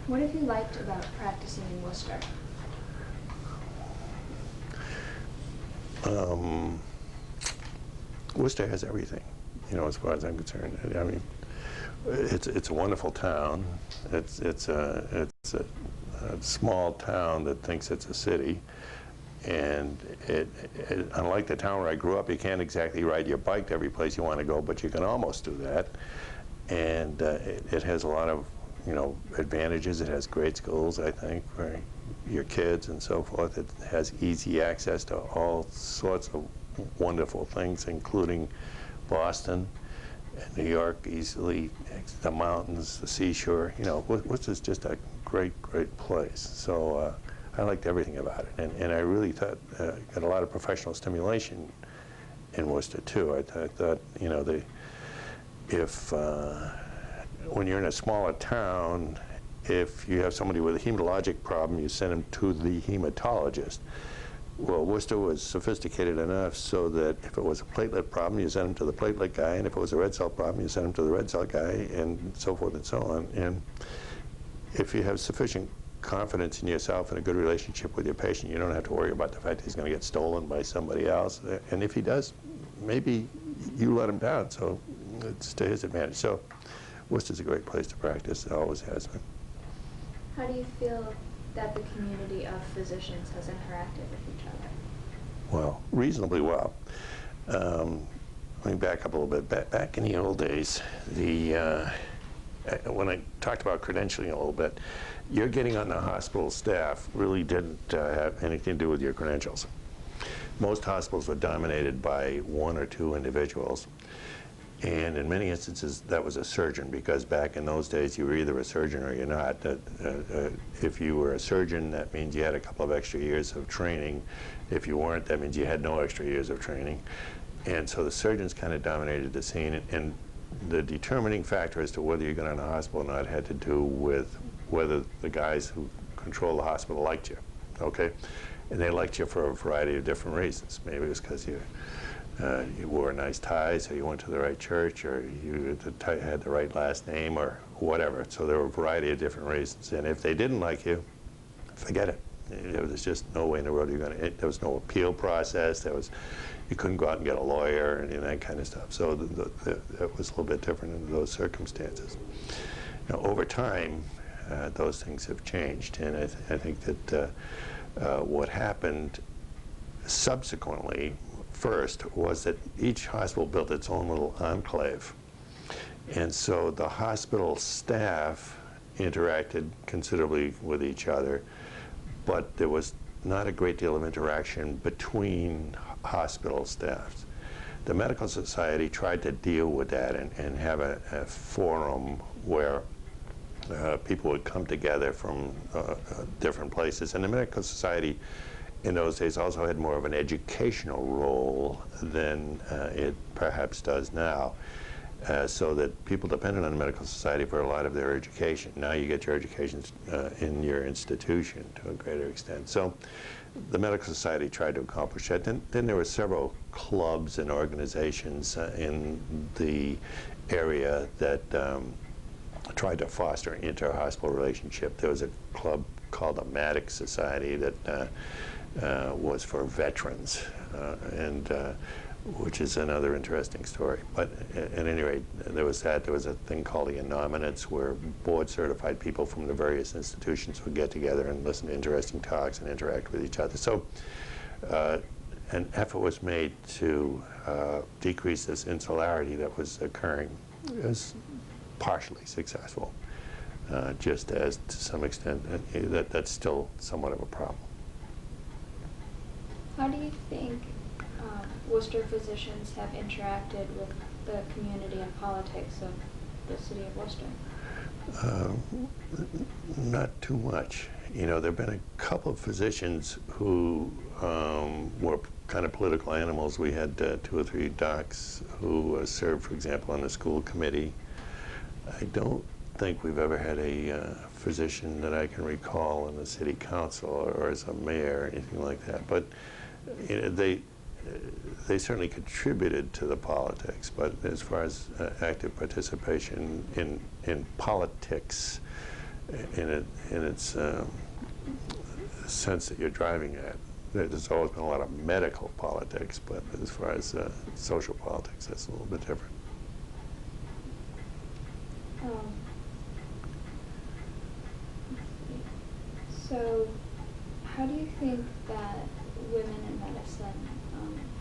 What have you liked about practicing in Worcester? Worcester has everything, you know, as far as I'm concerned. I mean, it's a wonderful town. It's a small town that thinks it's a city, and unlike the town where I grew up, you can't exactly ride your bike to every place you want to go, but you can almost do that. And it has a lot of, you know, advantages. It has great schools, I think, for your kids and so forth. It has easy access to all sorts of wonderful things, including Boston, and New York, easily, the mountains, the seashore. You know, Worcester's just a great, great place. So I liked everything about it, and I really thought got a lot of professional stimulation in Worcester too. I thought, you know, when you're in a smaller town, if you have somebody with a hematologic problem, you send them to the hematologist. Well, Worcester was sophisticated enough so that if it was a platelet problem, you sent them to the platelet guy, and if it was a red cell problem, you sent them to the red cell guy, and so forth and so on. And if you have sufficient confidence in yourself and a good relationship with your patient, you don't have to worry about the fact that he's going to get stolen by somebody else. And if he does, maybe you let him down, so it's to his advantage. So Worcester's a great place to practice. It always has been. How do you feel that the community of physicians has interacted with each other? Well, reasonably well. Let me back up a little bit. Back in the old days, when I talked about credentialing a little bit, your getting on the hospital staff really didn't have anything to do with your credentials. Most hospitals were dominated by one or two individuals. And in many instances, that was a surgeon, because back in those days, you were either a surgeon or you're not. If you were a surgeon, that means you had a couple of extra years of training. If you weren't, that means you had no extra years of training. And so the surgeons kind of dominated the scene, and the determining factor as to whether you got on a hospital or not had to do with whether the guys who control the hospital liked you, okay? And they liked you for a variety of different reasons. Maybe it was because you wore nice ties, or you went to the right church, or you had the right last name, or whatever. So there were a variety of different reasons. And if they didn't like you, forget it. There was just no way in the world you're going to. There was no appeal process. You couldn't go out and get a lawyer and that kind of stuff. So that was a little bit different in those circumstances. Now, over time, those things have changed, and I think that what happened subsequently, first, was that each hospital built its own little enclave. And so the hospital staff interacted considerably with each other, but there was not a great deal of interaction between hospital staffs. The medical society tried to deal with that and have a forum where people would come together from different places. And the medical society in those days also had more of an educational role than it perhaps does now, so that people depended on the medical society for a lot of their education. Now you get your education in your institution to a greater extent. So the medical society tried to accomplish that. Then there were several clubs and organizations in the area that tried to foster an inter-hospital relationship. There was a club called the Maddox Society that was for veterans, which is another interesting story. But at any rate, there was that. There was a thing called the Innominates, where board-certified people from the various institutions would get together and listen to interesting talks and interact with each other. So an effort was made to decrease this insularity that was occurring. It was partially successful, just as to some extent that's still somewhat of a problem. How do you think Worcester physicians have interacted with the community and politics of the city of Worcester? Not too much. You know, there have been a couple of physicians who were kind of political animals. We had 2 or 3 docs who served, for example, on the school committee. I don't think we've ever had a physician that I can recall in the city council or as a mayor or anything like that. But you know, they certainly contributed to the politics. But as far as active participation in politics, in its sense that you're driving at, there's always been a lot of medical politics, but as far as social politics, that's a little bit different. So, how do you think that women in medicine,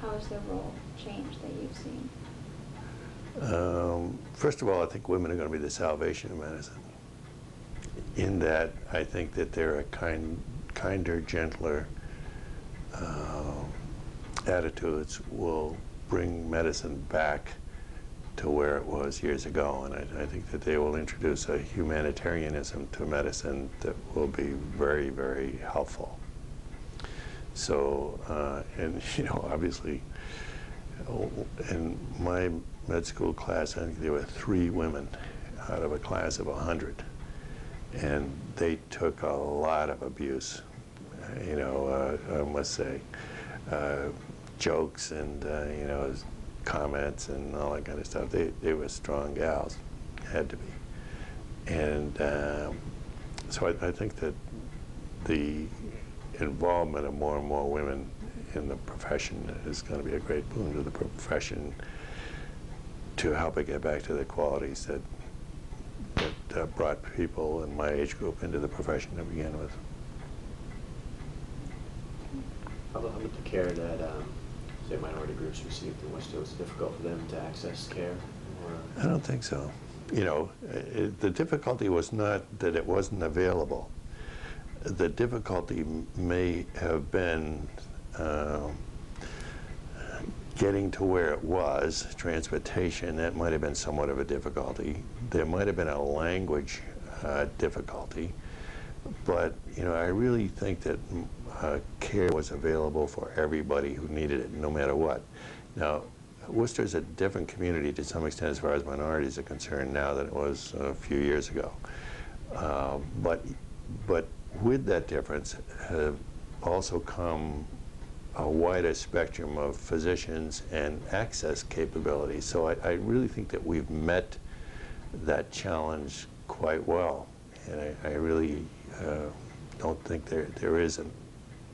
how has their role changed that you've seen? First of all, I think women are going to be the salvation of medicine. In that, I think that they're a kinder, gentler attitudes will bring medicine back to where it was years ago, and I think that they will introduce a humanitarianism to medicine that will be very, very helpful. So, and you know, obviously, in my med school class, I think there were 3 women out of a class of 100, and they took a lot of abuse, you know, I must say, jokes and, you know, comments and all that kind of stuff. They were strong gals, had to be. And so I think that the involvement of more and more women in the profession is going to be a great boon to the profession to help it get back to the qualities that brought people in my age group into the profession to begin with. How about the care that, say, minority groups received in Worcester? Was it difficult for them to access care? Or? I don't think so. You know, the difficulty was not that it wasn't available. The difficulty may have been getting to where it was, transportation. That might have been somewhat of a difficulty. There might have been a language difficulty. But, you know, I really think that care was available for everybody who needed it, no matter what. Now, Worcester is a different community to some extent as far as minorities are concerned now than it was a few years ago. But with that difference have also come a wider spectrum of physicians and access capabilities. So I really think that we've met that challenge quite well. And I really don't think there is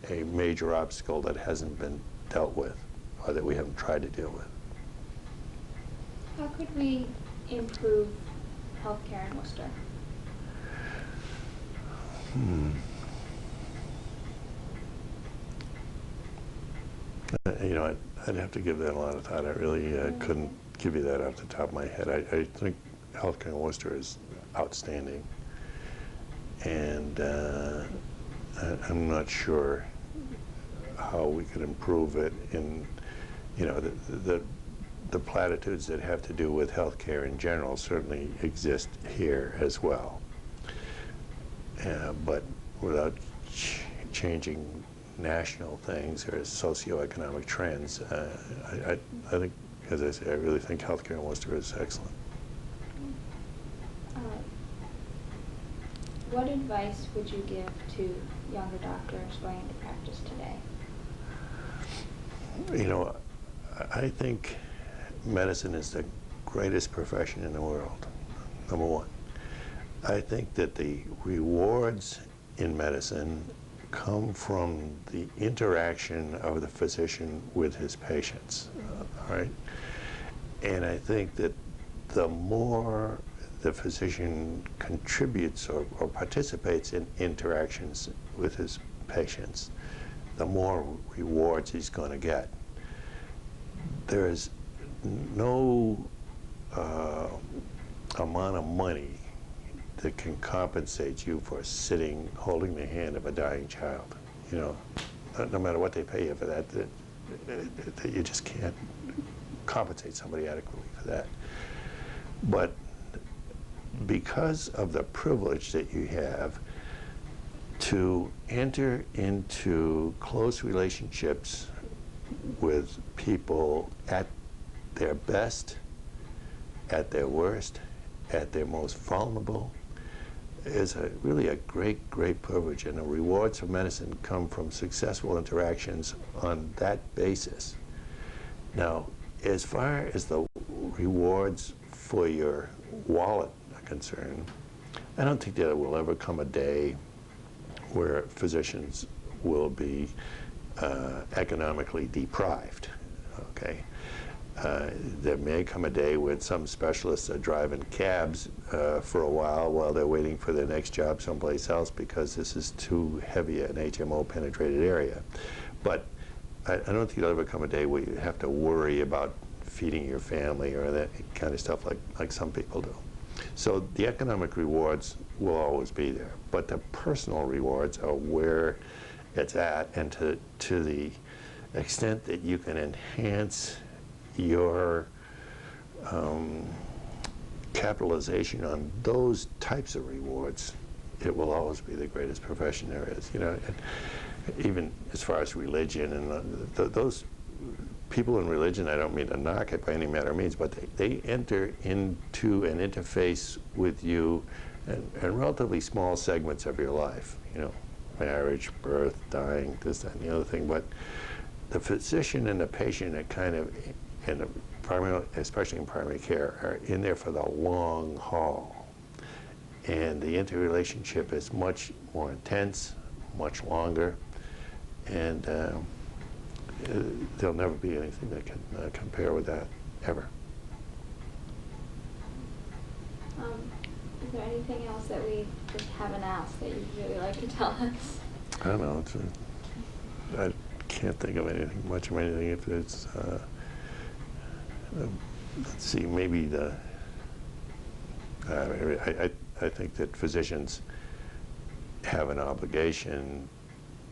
a major obstacle that hasn't been dealt with or that we haven't tried to deal with. How could we improve healthcare in Worcester? You know, I'd have to give that a lot of thought. I really couldn't give you that off the top of my head. I think healthcare in Worcester is outstanding. And I'm not sure how we could improve it in, you know, the platitudes that have to do with healthcare in general certainly exist here as well. But without changing national things or socioeconomic trends, I think, as I say, I really think healthcare in Worcester is excellent. What advice would you give to younger doctors going into practice today? You know, I think medicine is the greatest profession in the world, number one. I think that the rewards in medicine come from the interaction of the physician with his patients, all right? And I think that the more the physician contributes or participates in interactions with his patients, the more rewards he's going to get. There is no amount of money that can compensate you for sitting, holding the hand of a dying child. You know, no matter what they pay you for that, you just can't compensate somebody adequately for that. But because of the privilege that you have to enter into close relationships with people at their best, at their worst, at their most vulnerable, is really a great, great privilege. And the rewards of medicine come from successful interactions on that basis. Now, as far as the rewards for your wallet are concerned, I don't think there will ever come a day where physicians will be economically deprived, okay? There may come a day when some specialists are driving cabs for a while they're waiting for their next job someplace else because this is too heavy an HMO-penetrated area. But I don't think there'll ever come a day where you have to worry about feeding your family or that kind of stuff like some people do. So the economic rewards will always be there, but the personal rewards are where it's at, and to the extent that you can enhance your capitalization on those types of rewards, it will always be the greatest profession there is. You know, even as far as religion and those people in religion, I don't mean to knock it by any manner of means, but they enter into an interface with you in relatively small segments of your life. You know, marriage, birth, dying, this, that, and the other thing. But the physician and the patient are kind of, especially in primary care, are in there for the long haul. And the interrelationship is much more intense, much longer, and there'll never be anything that can compare with that, ever. Is there anything else that we just haven't asked that you'd really like to tell us? I don't know. I can't think of anything, much of anything. If it's, let's see, maybe I think that physicians have an obligation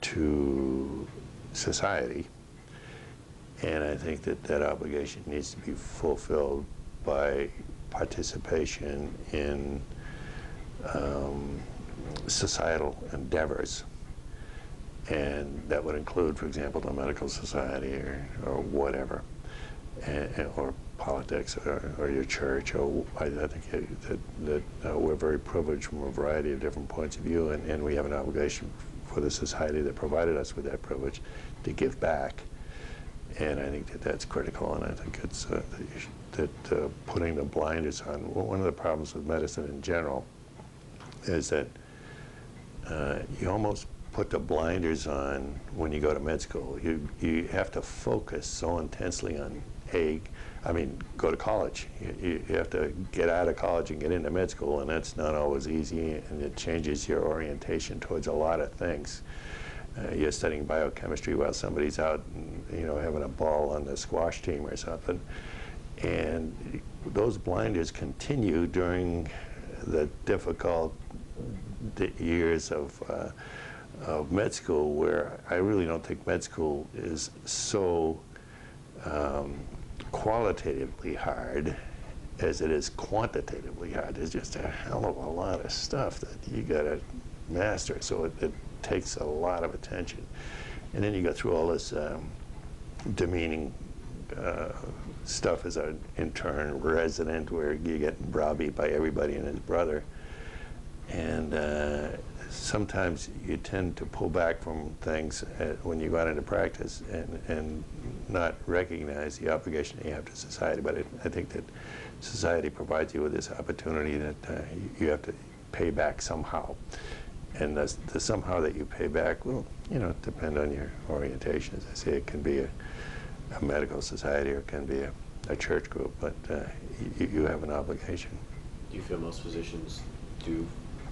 to society, and I think that that obligation needs to be fulfilled by participation in societal endeavors. And that would include, for example, the medical society or whatever, or politics or your church. Or I think that we're very privileged from a variety of different points of view, and we have an obligation for the society that provided us with that privilege to give back. And I think that that's critical, and I think it's putting the blinders on. One of the problems with medicine in general is that you almost put the blinders on when you go to med school. You have to focus so intensely on go to college. You have to get out of college and get into med school, and that's not always easy, and it changes your orientation towards a lot of things. You're studying biochemistry while somebody's out, having a ball on the squash team or something, and those blinders continue during the difficult years of med school, where I really don't think med school is so qualitatively hard as it is quantitatively hard. There's just a hell of a lot of stuff that you got to master, so it takes a lot of attention. And then you go through all this demeaning stuff as an intern resident, where you get browbeat by everybody and his brother. And sometimes you tend to pull back from things when you go out into practice and not recognize the obligation that you have to society. But I think that society provides you with this opportunity that you have to pay back somehow. And the somehow that you pay back will, depend on your orientation. As I say, it can be a medical society or it can be a church group, but you have an obligation. Do you feel most physicians do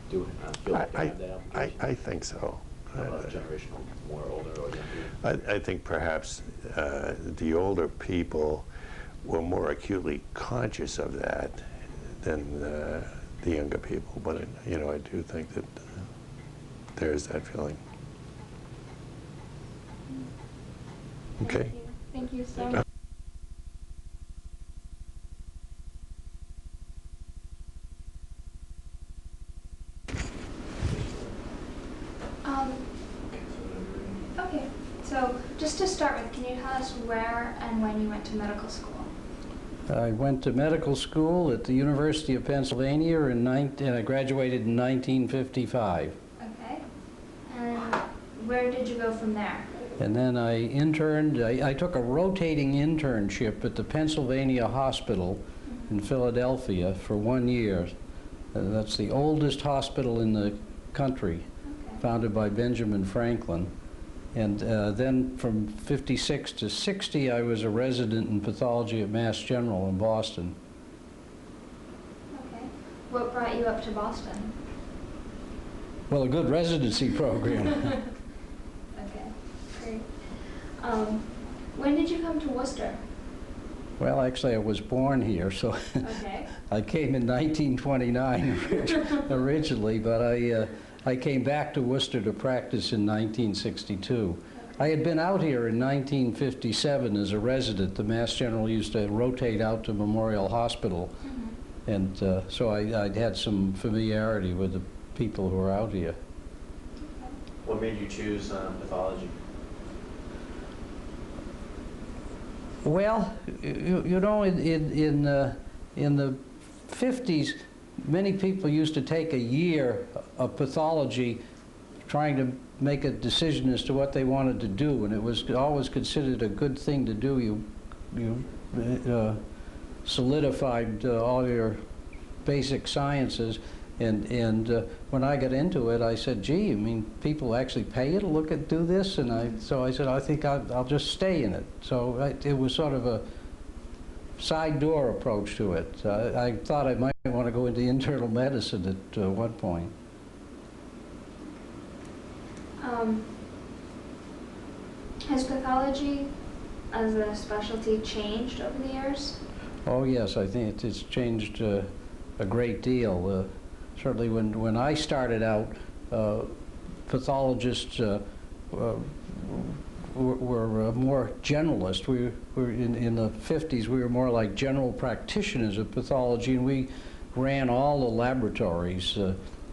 feel like they have that obligation? I think so. How about generational, more older or younger? I think perhaps the older people were more acutely conscious of that than the younger people, but I do think that there's that feeling. Okay. Thank you so much. Okay, so just just to start with, can you tell us where and when you went to medical school? I went to medical school at the University of Pennsylvania and I graduated in 1955. Okay. And where did you go from there? And then I interned, I took a rotating internship at the Pennsylvania Hospital in Philadelphia for 1 year. That's the oldest hospital in the country, founded by Benjamin Franklin. And then from 56 to 60, I was a resident in pathology at Mass General in Boston. Okay. What brought you up to Boston? Well, a good residency program. Okay, great. When did you come to Worcester? Well, actually, I was born here, so Okay. I came in 1929 originally, but I came back to Worcester to practice in 1962. I had been out here in 1957 as a resident. The Mass General used to rotate out to Memorial Hospital, and so I'd had some familiarity with the people who were out here. What made you choose pathology? Well, you know, in the 50s, many people used to take a year of pathology trying to make a decision as to what they wanted to do, and it was always considered a good thing to do. You solidified all your basic sciences, and when I got into it, I said, gee, I mean, people actually pay you to do this? And so I said, I think I'll just stay in it. So it was sort of a side door approach to it. I thought I might want to go into internal medicine at one point. Has pathology as a specialty changed over the years? Oh yes, I think it's changed a great deal. Certainly when I started out, pathologists were more generalist. We were in the 50s, we were more like general practitioners of pathology, and we ran all the laboratories,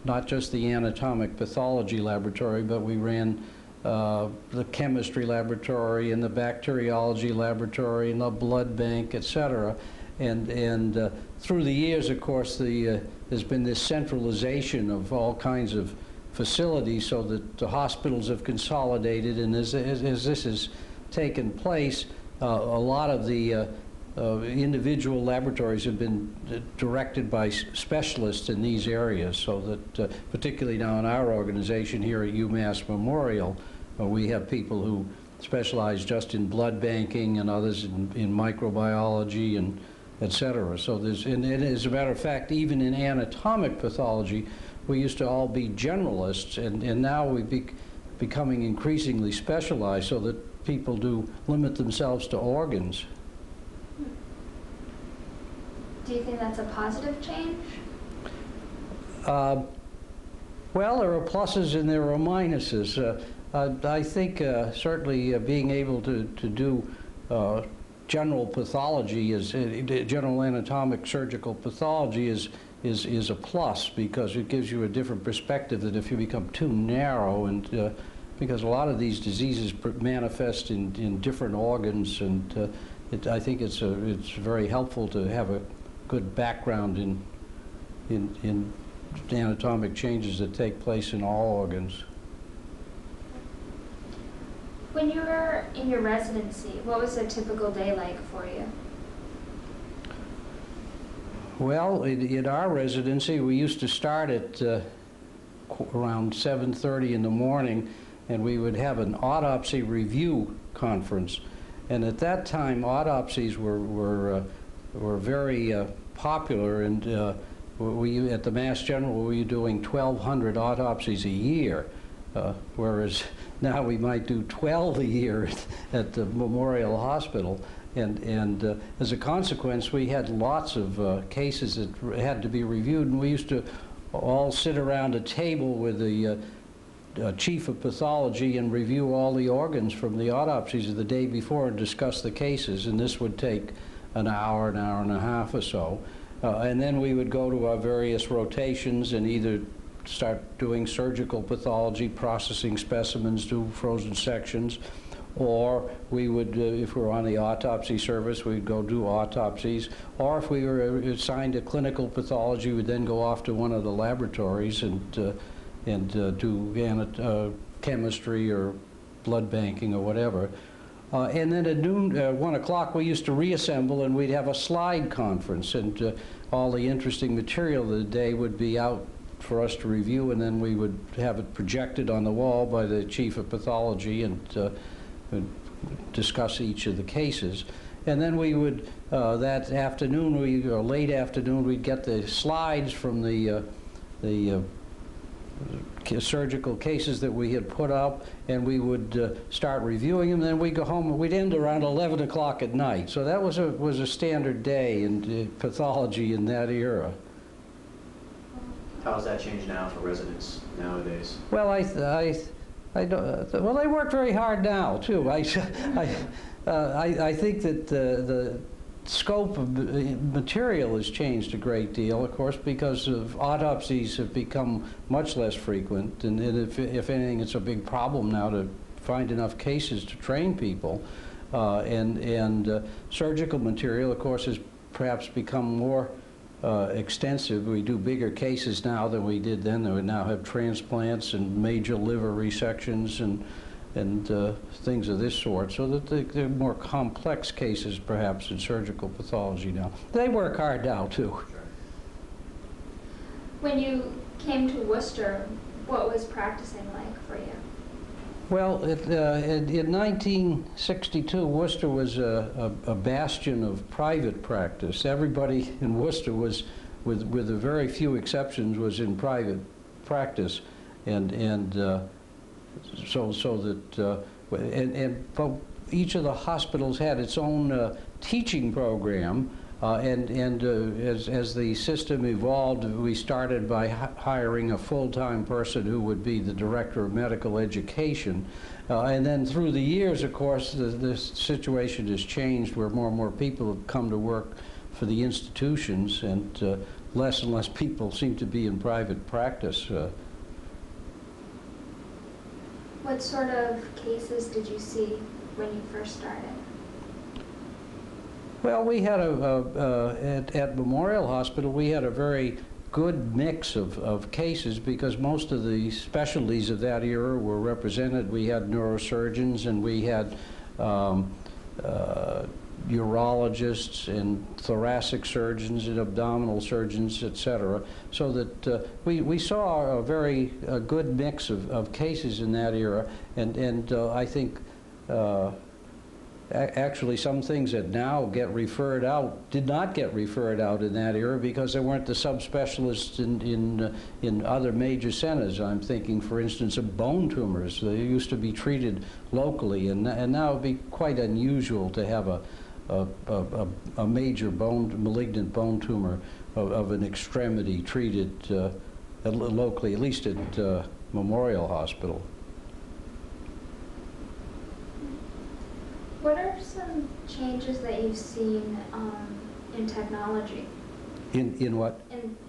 not just the anatomic pathology laboratory, but we ran the chemistry laboratory and the bacteriology laboratory and the blood bank, etc. And through the years, of course, there's been this centralization of all kinds of facilities, so that the hospitals have consolidated, and as this has taken place, a lot of the individual laboratories have been directed by specialists in these areas, so that particularly now in our organization here at UMass Memorial, we have people who specialize just in blood banking and others in microbiology and etc. So and as a matter of fact, even in anatomic pathology, we used to all be generalists, and now we're becoming increasingly specialized, so that people do limit themselves to organs. Do you think that's a positive change? Well, there are pluses and there are minuses. I think certainly being able to do general pathology, general anatomic surgical pathology is a plus, because it gives you a different perspective than if you become too narrow, and because a lot of these diseases manifest in different organs, and I think it's very helpful to have a good background in anatomic changes that take place in all organs. When you were in your residency, what was a typical day like for you? Well, in our residency, we used to start at around 7:30 in the morning, and we would have an autopsy review conference. And at that time, autopsies were very popular, and we at the Mass General we were doing 1,200 autopsies a year, whereas now we might do 12 a year at the Memorial Hospital. And as a consequence, we had lots of cases that had to be reviewed, and we used to all sit around a table with the chief of pathology and review all the organs from the autopsies of the day before and discuss the cases, and this would take an hour and a half or so. And then we would go to our various rotations and either start doing surgical pathology, processing specimens, do frozen sections, or we would, if we were on the autopsy service, we'd go do autopsies, or if we were assigned to clinical pathology, we'd then go off to one of the laboratories and do chemistry or blood banking or whatever. And then at noon, 1 o'clock, we used to reassemble, and we'd have a slide conference, and all the interesting material of the day would be out for us to review, and then we would have it projected on the wall by the chief of pathology and discuss each of the cases. And then we would, that afternoon, or late afternoon, we'd get the slides from the surgical cases that we had put up, and we would start reviewing them. Then we'd go home, and we'd end around 11 o'clock at night. So that was a standard day in pathology in that era. How has that changed now for residents nowadays? Well, I don't, well, they work very hard now too. I think that the scope of material has changed a great deal, of course, because of autopsies have become much less frequent, and if anything, it's a big problem now to find enough cases to train people, and surgical material, of course, has perhaps become more extensive. We do bigger cases now than we did then. We now have transplants and major liver resections and things of this sort, so that they're more complex cases perhaps in surgical pathology now. They work hard now too. When you came to Worcester, what was practicing like for you? Well, in 1962, Worcester was a bastion of private practice. Everybody in Worcester was, with a very few exceptions, was in private practice, so that but each of the hospitals had its own teaching program, as the system evolved, we started by hiring a full-time person who would be the director of medical education, and then through the years, of course, the situation has changed, where more and more people have come to work for the institutions, and less people seem to be in private practice. What sort of cases did you see when you first started? Well, we had at Memorial Hospital, we had a very good mix of cases, because most of the specialties of that era were represented. We had neurosurgeons, and we had urologists and thoracic surgeons and abdominal surgeons, etc. So that we saw a very good mix of cases in that era, and I think actually some things that now get referred out did not get referred out in that era, because there weren't the subspecialists in other major centers. I'm thinking, for instance, of bone tumors. They used to be treated locally, and now it would be quite unusual to have a major malignant bone tumor of an extremity treated locally, at least at Memorial Hospital. What are some changes that you've seen in technology? In what?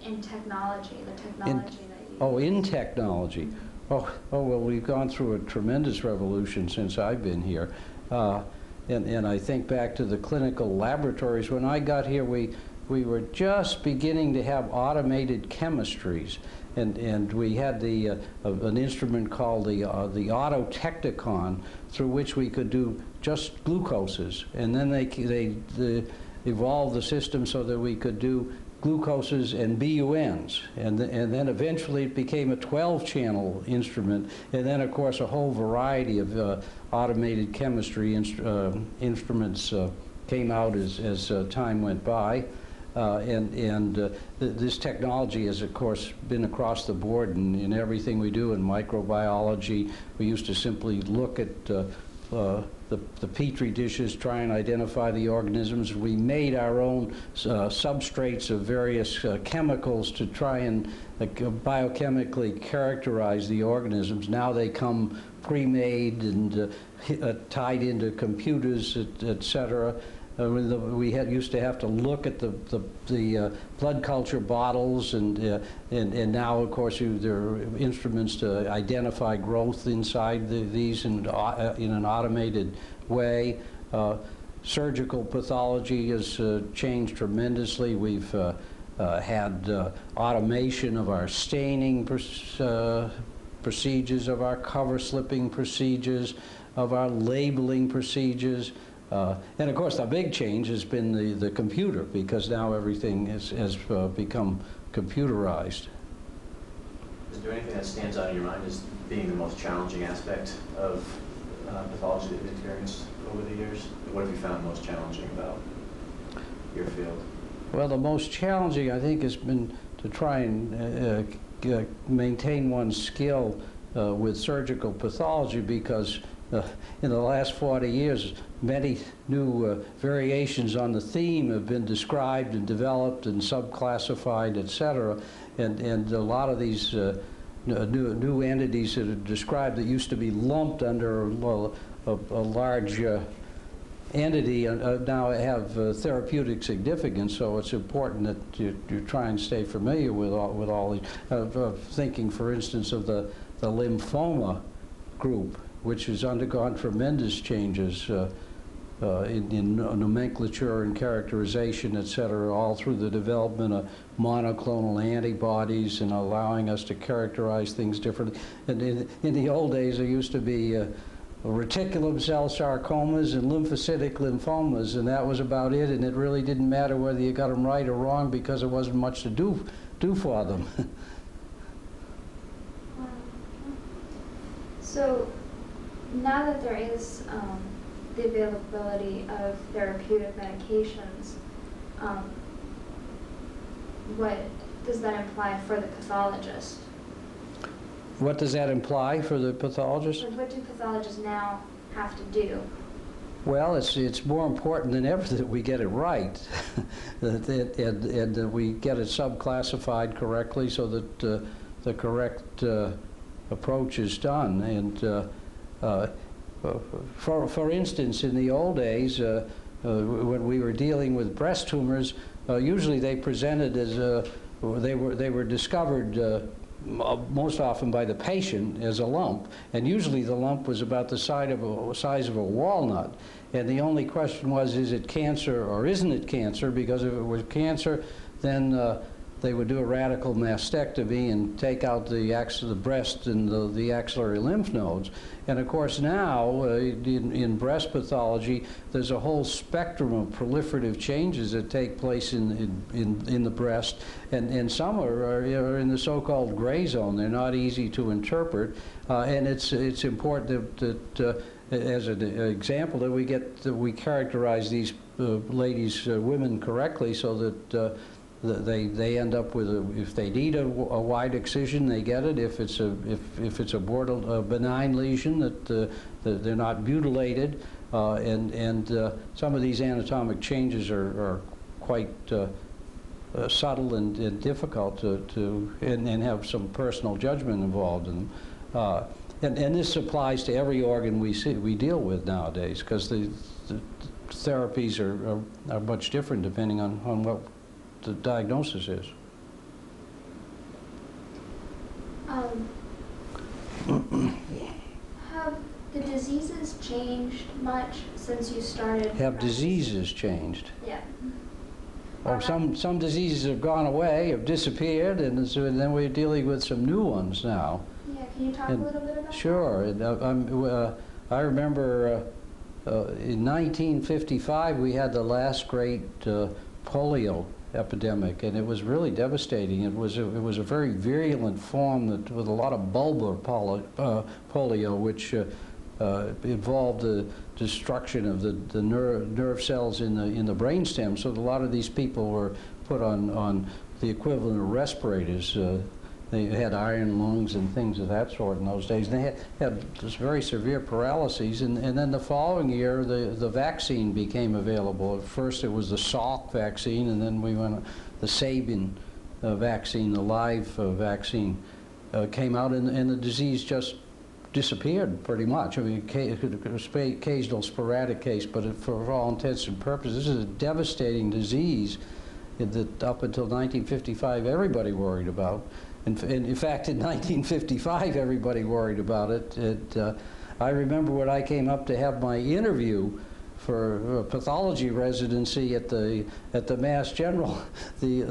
In technology, the technology that you Oh, use. in technology. Oh, well, we've gone through a tremendous revolution since I've been here. And I think back to the clinical laboratories. When I got here, we were just beginning to have automated chemistries. And we had an instrument called the Autotechnicon, through which we could do just glucoses. And then they evolved the system so that we could do glucoses and BUNs. And then eventually it became a 12-channel instrument. And then, of course, a whole variety of automated chemistry instruments came out as time went by. This technology has, of course, been across the board in everything we do. In microbiology, we used to simply look at the Petri dishes, try and identify the organisms. We made our own substrates of various chemicals to try and biochemically characterize the organisms. Now they come pre-made and tied into computers, etc. We used to have to look at the blood culture bottles, and now, of course, there are instruments to identify growth inside these in an automated way. Surgical pathology has changed tremendously. We've had automation of our staining procedures, of our cover slipping procedures, of our labeling procedures. And of course, the big change has been the computer, because now everything has become computerized. Is there anything that stands out in your mind as being the most challenging aspect of pathology that you've experienced over the years? What have you found most challenging about your field? Well, the most challenging, I think, has been to try and maintain one's skill with surgical pathology, because in the last 40 years, many new variations on the theme have been described and developed and subclassified, etc. And a lot of these new entities that are described that used to be lumped under a large entity now have therapeutic significance. So it's important that you try and stay familiar with all these. Thinking, for instance, of the lymphoma group, which has undergone tremendous changes in nomenclature and characterization, et cetera, all through the development of monoclonal antibodies and allowing us to characterize things differently. And in the old days, there used to be reticulum cell sarcomas and lymphocytic lymphomas, and that was about it, and it really didn't matter whether you got them right or wrong, because there wasn't much to do for them. So now that there is the availability of therapeutic medications, what does that imply for the pathologist? What does that imply for the pathologist? Like, what do pathologists now have to do? Well, it's more important than ever that we get it right, and that we get it subclassified correctly, so that the correct approach is done. And for instance, in the old days, when we were dealing with breast tumors, usually they presented as they were discovered most often by the patient as a lump, and usually the lump was about the size of a walnut. And the only question was, is it cancer or isn't it cancer? Because if it was cancer, then they would do a radical mastectomy and take out the breast and the axillary lymph nodes. And of course now, in breast pathology, there's a whole spectrum of proliferative changes that take place in the breast, and some are in the so-called gray zone. They're not easy to interpret, and it's important that as an example, that we characterize these women correctly, so that they end up with if they need a wide excision, they get it. If it's a border benign lesion, that they're not mutilated, and some of these anatomic changes are quite subtle and difficult and have some personal judgment involved in them. And this applies to every organ we deal with nowadays, because the therapies are much different depending on what the diagnosis is. Have the diseases changed much since you started? Have diseases changed? Yeah. Oh, some diseases have gone away, have disappeared, and then we're dealing with some new ones now. Yeah, can you talk a little bit about sure. And, I remember in 1955 we had the last great polio epidemic, and it was really devastating. It was a very virulent form with a lot of bulbar polio, which involved the destruction of the nerve cells in the brainstem. So a lot of these people were put on the equivalent of respirators. They had iron lungs and things of that sort in those days. And they had this very severe paralyses. And then the following year, the vaccine became available. At first, it was the Salk vaccine, and then we went the Sabin vaccine, the live vaccine, came out, and the disease just disappeared pretty much. I mean, occasional sporadic case, but for all intents and purposes, this is a devastating disease that up until 1955 everybody worried about. In fact, in 1955 everybody worried about it. I remember when I came up to have my interview for a pathology residency at the Mass General,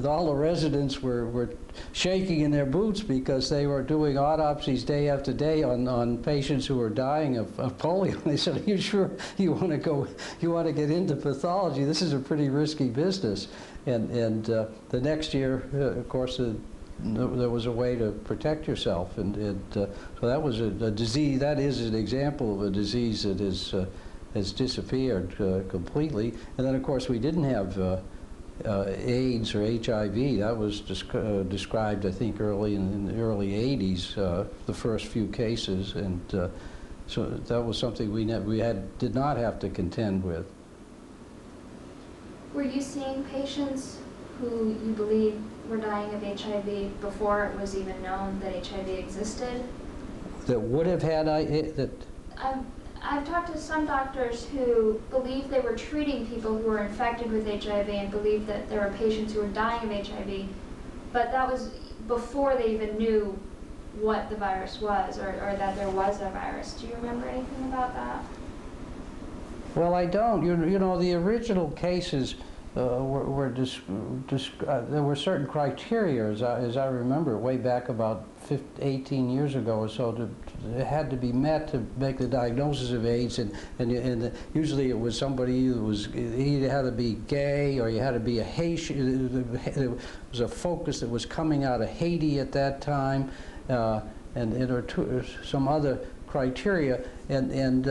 all the residents were shaking in their boots because they were doing autopsies day after day on patients who were dying of polio. And they said, "Are you sure you want to get into pathology? This is a pretty risky business." And the next year, of course, there was a way to protect yourself, and so that was a disease. That is an example of a disease that has disappeared completely. And then, of course, we didn't have AIDS or HIV. That was described, I think, in the early 80s, the first few cases, and so that was something we did not have to contend with. Were you seeing patients who you believe were dying of HIV before it was even known that HIV existed? That would have had that. I've talked to some doctors who believe they were treating people who were infected with HIV and believed that there were patients who were dying of HIV, but that was before they even knew what the virus was or that there was a virus. Do you remember anything about that? Well, I don't. You know, the original cases there were certain criteria, as I remember, way back about 18 years ago or so, it had to be met to make the diagnosis of AIDS, and usually it was somebody who was either had to be gay or you had to be a Haitian. There was a focus that was coming out of Haiti at that time, and there were some other criteria, and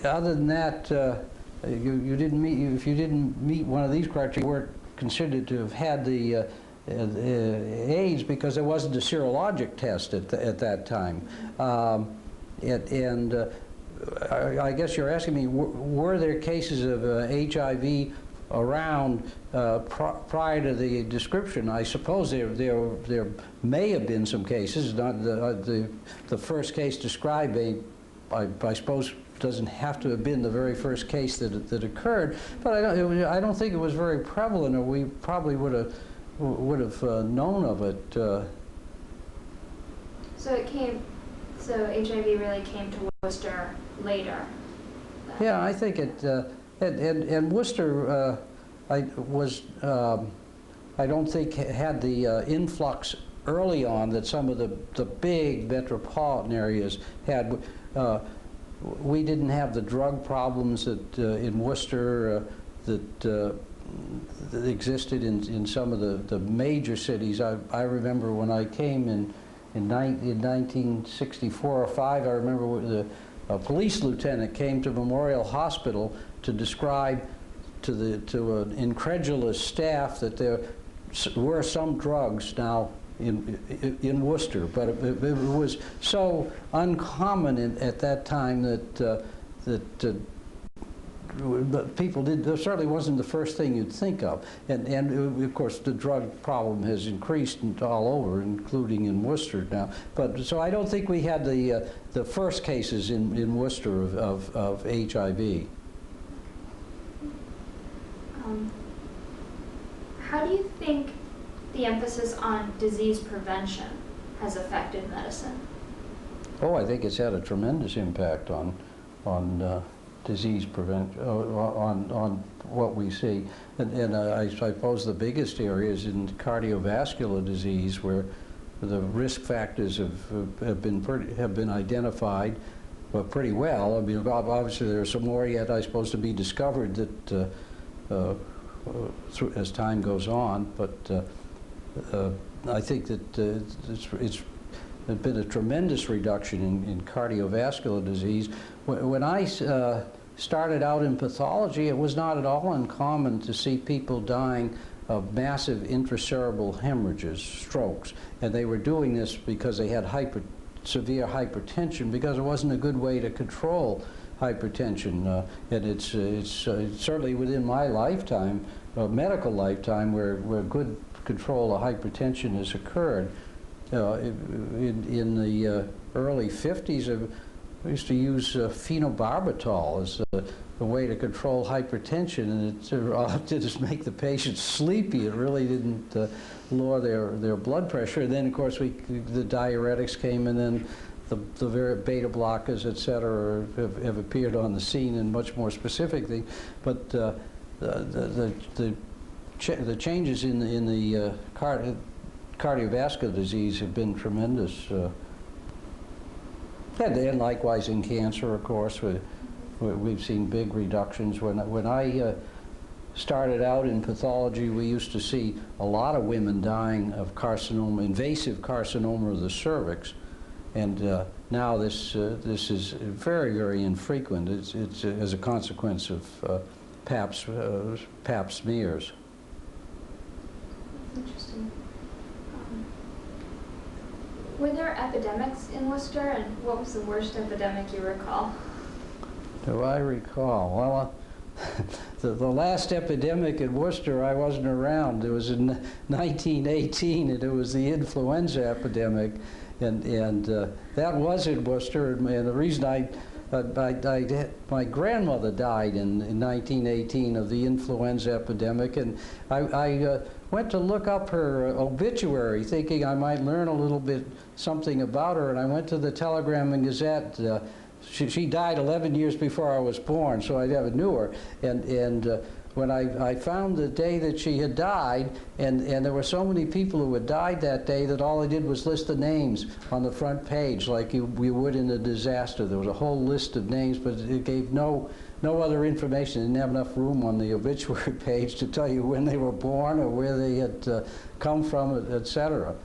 other than that, you didn't meet. If you didn't meet one of these criteria, you weren't considered to have had the AIDS, because there wasn't a serologic test at that time. I guess you're asking me, were there cases of HIV around prior to the description? I suppose there may have been some cases. Not the first case described, I suppose, doesn't have to have been the very first case that occurred, but I don't think it was very prevalent, or we probably would have known of it. So HIV really came to Worcester later. Yeah, I think it, and Worcester, I don't think had the influx early on that some of the big metropolitan areas had. We didn't have the drug problems that in Worcester that existed in some of the major cities. I remember when I came in 1964 or 5, I remember a police lieutenant came to Memorial Hospital to describe to an incredulous staff that there were some drugs now in Worcester, but it was so uncommon at that time that people did. There certainly wasn't the first thing you'd think of, and of course the drug problem has increased all over, including in Worcester now. But so I don't think we had the first cases in Worcester of HIV. How do you think the emphasis on disease prevention has affected medicine? Oh, I think it's had a tremendous impact on disease prevention, on what we see. And I suppose the biggest area is in cardiovascular disease, where the risk factors have been identified pretty well. I mean, obviously there are some more yet, I suppose, to be discovered that as time goes on, but I think that there's been a tremendous reduction in cardiovascular disease. When I started out in pathology, it was not at all uncommon to see people dying of massive intracerebral hemorrhages, strokes, and they were doing this because they had severe hypertension, because it wasn't a good way to control hypertension, and it's certainly within my lifetime, medical lifetime, where good control of hypertension has occurred. in the early 50s, we used to use phenobarbital as a way to control hypertension, and all it did is make the patient sleepy. It really didn't lower their blood pressure. And then, of course, the diuretics came, and then the very beta blockers, et cetera, have appeared on the scene in much more specific things. But the changes in the cardiovascular disease have been tremendous. And likewise in cancer, of course, we've seen big reductions. When I started out in pathology, we used to see a lot of women dying of carcinoma, invasive carcinoma of the cervix, and now this is very, very infrequent. It's as a consequence of pap smears. Interesting. Were there epidemics in Worcester, and what was the worst epidemic you recall? Do I recall? Well, the last epidemic in Worcester, I wasn't around. It was in 1918, and it was the influenza epidemic, and that was in Worcester. And the reason my grandmother died in 1918 of the influenza epidemic, and I went to look up her obituary thinking I might learn a little bit something about her, and I went to the Telegram and Gazette. She died 11 years before I was born, so I never knew her. And when I found the day that she had died, and there were so many people who had died that day that all I did was list the names on the front page like we would in a disaster. There was a whole list of names, but it gave no other information. It didn't have enough room on the obituary page to tell you when they were born or where they had come from, etc.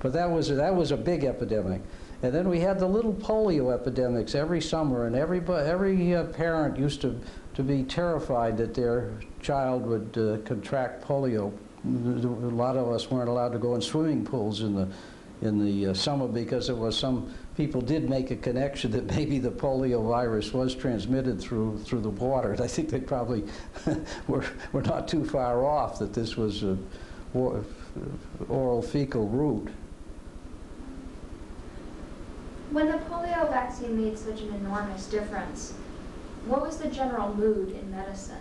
But that was a big epidemic. And then we had the little polio epidemics every summer, and every parent used to be terrified that their child would contract polio. A lot of us weren't allowed to go in swimming pools in the summer because some people did make a connection that maybe the polio virus was transmitted through the water. And I think they probably were not too far off that this was a oral fecal route. When the polio vaccine made such an enormous difference, what was the general mood in medicine?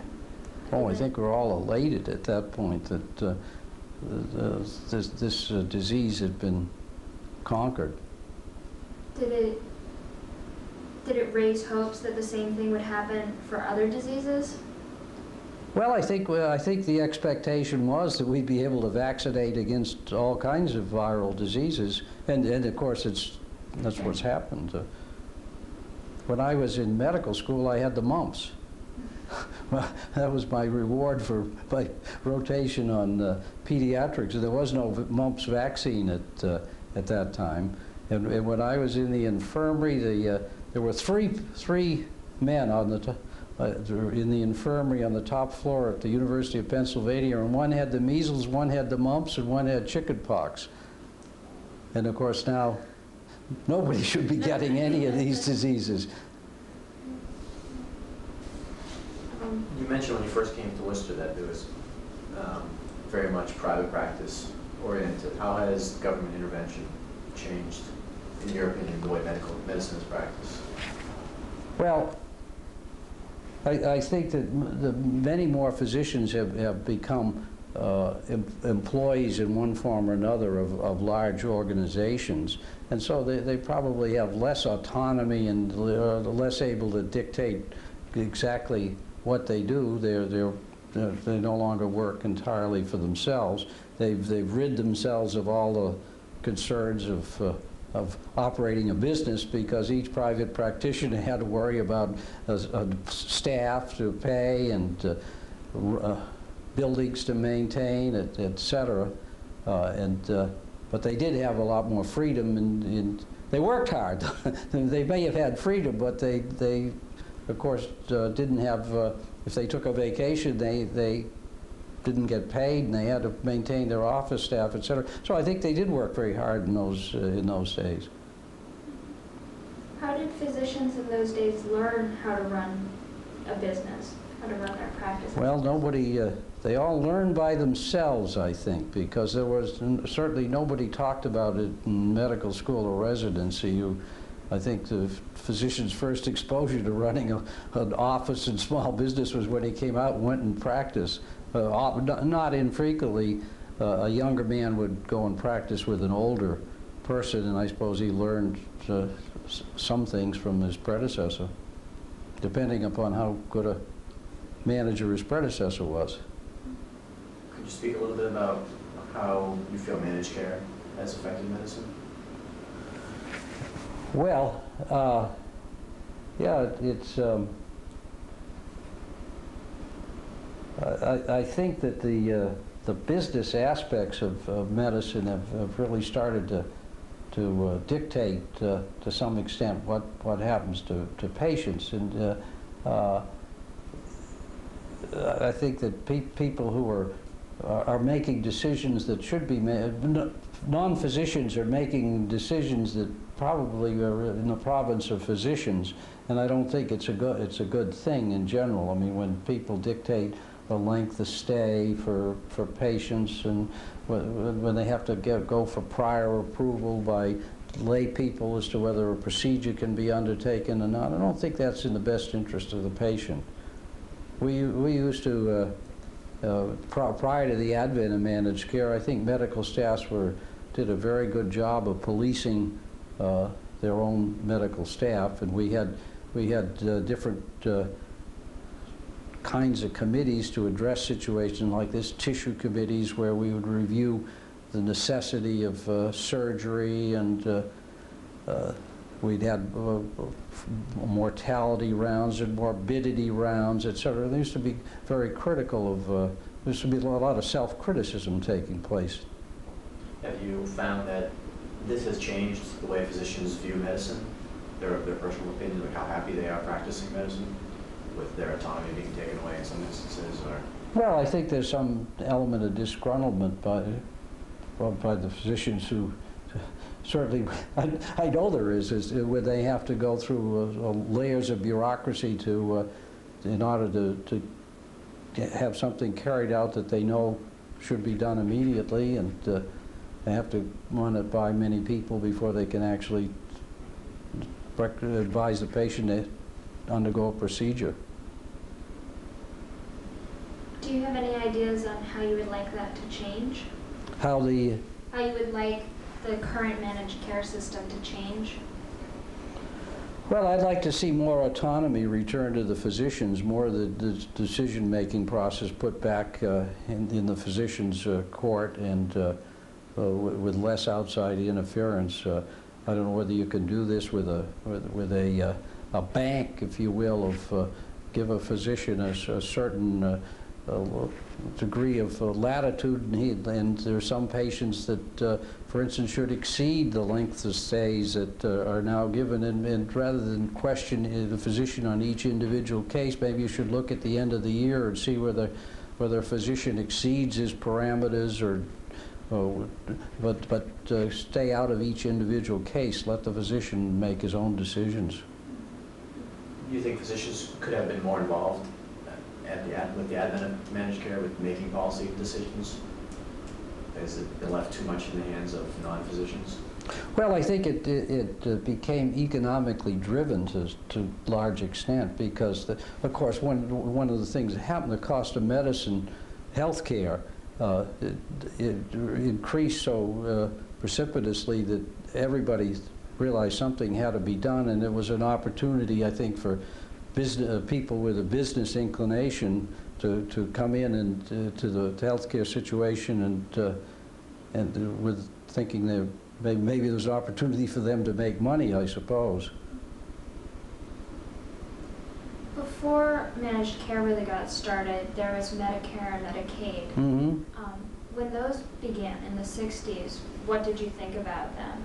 Oh, I think we're all elated at that point that this disease had been conquered. Did it raise hopes that the same thing would happen for other diseases? Well, I think the expectation was that we'd be able to vaccinate against all kinds of viral diseases, and of course that's what's happened. When I was in medical school, I had the mumps. Well, that was my reward for my rotation on pediatrics. There was no mumps vaccine at that time. And when I was in the infirmary, there were three men on in the infirmary on the top floor at the University of Pennsylvania, and one had the measles, one had the mumps, and one had chickenpox. And of course now, nobody should be getting any of these diseases. You mentioned when you first came to Worcester that there was very much private practice oriented. How has government intervention changed, in your opinion, the way medicine is practiced? Well, I think that many more physicians have become employees in one form or another of large organizations, and so they probably have less autonomy and less able to dictate exactly what they do. They no longer work entirely for themselves. They've rid themselves of all the concerns of operating a business, because each private practitioner had to worry about staff to pay and buildings to maintain, et cetera. But they did have a lot more freedom, and they worked hard. They may have had freedom, but they of course, didn't have, if they took a vacation, they didn't get paid, and they had to maintain their office staff, et cetera. So I think they did work very hard in those days. How did physicians in those days learn how to run a business, how to run their practice? Well, they all learned by themselves, I think, because there was certainly nobody talked about it in medical school or residency. I think the physician's first exposure to running an office in small business was when he came out and went and practiced. Not infrequently, a younger man would go and practice with an older person, and I suppose he learned some things from his predecessor, depending upon how good a manager his predecessor was. Could you speak a little bit about how you feel managed care has affected medicine? Well, yeah, it's. I think that the business aspects of medicine have really started to dictate to some extent what happens to patients, and I think that people who are making decisions that should be made, non-physicians are making decisions that probably are in the province of physicians, and I don't think it's a good thing in general. I mean, when people dictate the length of stay for patients, and when they have to go for prior approval by lay people as to whether a procedure can be undertaken or not, I don't think that's in the best interest of the patient. We used to, prior to the advent of managed care, I think medical staffs did a very good job of policing their own medical staff, and we had different kinds of committees to address situations like this, tissue committees where we would review the necessity of surgery, and we'd had mortality rounds and morbidity rounds, etc. They used to be very critical of, there used to be a lot of self-criticism taking place. Have you found that this has changed the way physicians view medicine, their personal opinion, like how happy they are practicing medicine, with their autonomy being taken away in some instances? Or? Well, I think there's some element of disgruntlement by the physicians who certainly, I know there is where they have to go through layers of bureaucracy in order to have something carried out that they know should be done immediately, and they have to run it by many people before they can actually advise the patient to undergo a procedure. Do you have any ideas on how you would like that to change? How you would like the current managed care system to change? Well, I'd like to see more autonomy returned to the physicians, more of the decision-making process put back in the physician's court, and with less outside interference. I don't know whether you can do this with a bank, if you will, of give a physician a certain degree of latitude, and there are some patients that, for instance, should exceed the length of stays that are now given, and rather than question the physician on each individual case, maybe you should look at the end of the year and see whether a physician exceeds his parameters, but stay out of each individual case. Let the physician make his own decisions. Do you think physicians could have been more involved with the advent of managed care, with making policy decisions? Has it been left too much in the hands of non-physicians? Well, I think it became economically driven to large extent, because, of course, one of the things that happened, the cost of medicine, health care, it increased so precipitously that everybody realized something had to be done, and it was an opportunity, I think, for people with a business inclination to come in and to the healthcare situation, and with thinking that maybe there's an opportunity for them to make money, I suppose. Before managed care really got started, there was Medicare and Medicaid. Mm-hmm. When those began in the 60s, what did you think about them?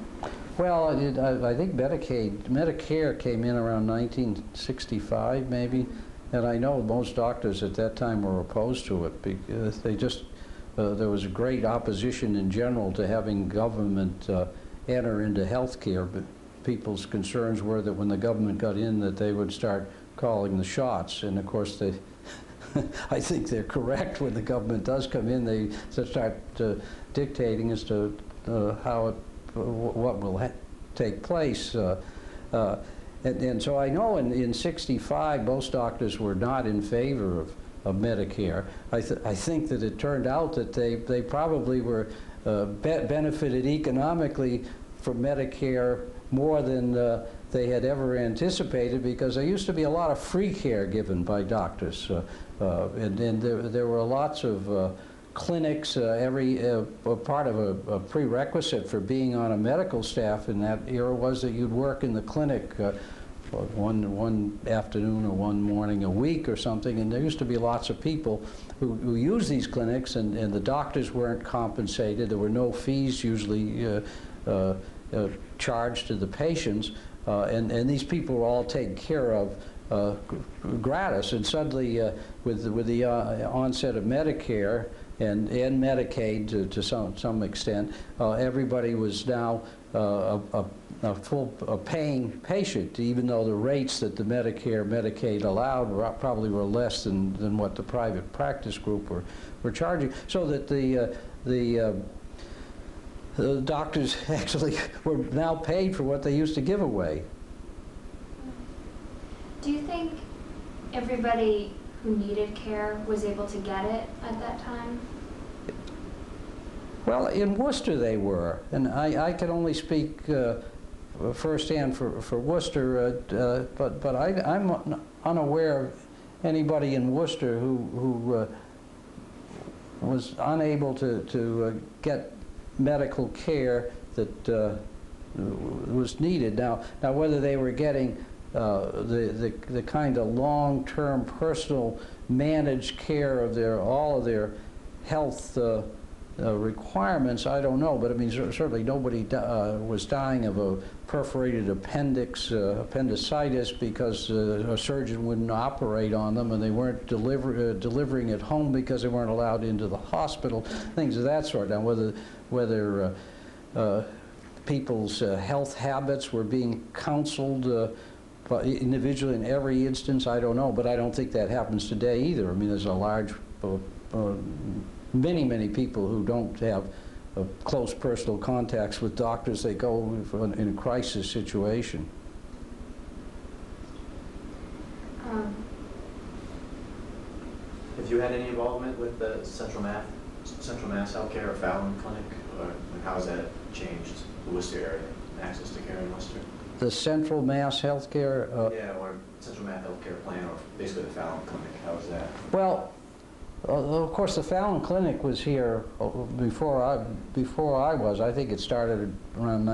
Well, I think Medicare came in around 1965, maybe, and I know most doctors at that time were opposed to it, because they just, there was a great opposition in general to having government enter into health care. But people's concerns were that when the government got in, that they would start calling the shots, and of course I think they're correct. When the government does come in, they start dictating as to what will take place. And so I know in '65, most doctors were not in favor of Medicare. I think that it turned out that they probably were benefited economically from Medicare more than they had ever anticipated, because there used to be a lot of free care given by doctors. And there were lots of clinics. Every part of a prerequisite for being on a medical staff in that era was that you'd work in the clinic one afternoon or one morning a week or something. And there used to be lots of people who used these clinics, and the doctors weren't compensated. There were no fees usually charged to the patients, and these people were all taken care of gratis. And suddenly, with the onset of Medicare and Medicaid to some extent, everybody was now a paying patient, even though the rates that the Medicaid allowed probably were less than what the private practice group were charging. So that the doctors actually were now paid for what they used to give away. Do you think everybody who needed care was able to get it at that time? Well, in Worcester they were, and I can only speak firsthand for Worcester, but I'm unaware of anybody in Worcester who was unable to get medical care that was needed. Now whether they were getting the kind of long-term personal managed care of all of their health requirements, I don't know, but I mean certainly nobody was dying of a perforated appendicitis because a surgeon wouldn't operate on them, and they weren't delivering at home because they weren't allowed into the hospital, things of that sort. Now whether people's health habits were being counseled individually in every instance, I don't know, but I don't think that happens today either. I mean, there's a large many people who don't have close personal contacts with doctors. They go in a crisis situation. Have you had any involvement with the Central Mass Healthcare or Fallon Clinic, or how has that changed the Worcester area, access to care in Worcester? The Central Mass Healthcare? Yeah, or Central Mass Healthcare Plan, or basically the Fallon Clinic. How is that? Well, of course, the Fallon Clinic was here before I was. I think it started around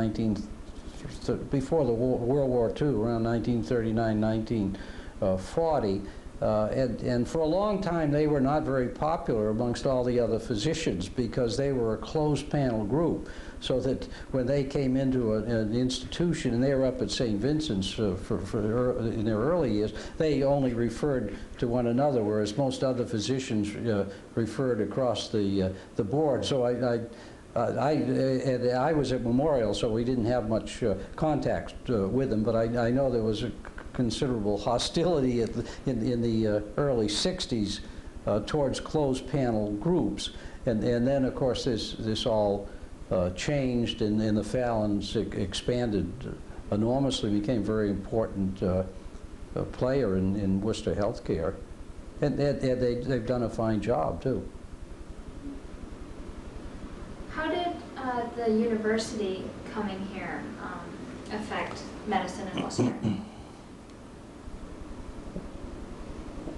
before the World War II, around 1939, 1940. And for a long time, they were not very popular amongst all the other physicians because they were a closed panel group. So that when they came into an institution, and they were up at St. Vincent's in their early years, they only referred to one another, whereas most other physicians referred across the board. So I was at Memorial, so we didn't have much contact with them, but I know there was a considerable hostility in the early '60s towards closed panel groups, and then of course this all changed, and the Fallons expanded enormously, became a very important player in Worcester healthcare, and they've done a fine job too. How did the university coming here affect medicine in Worcester?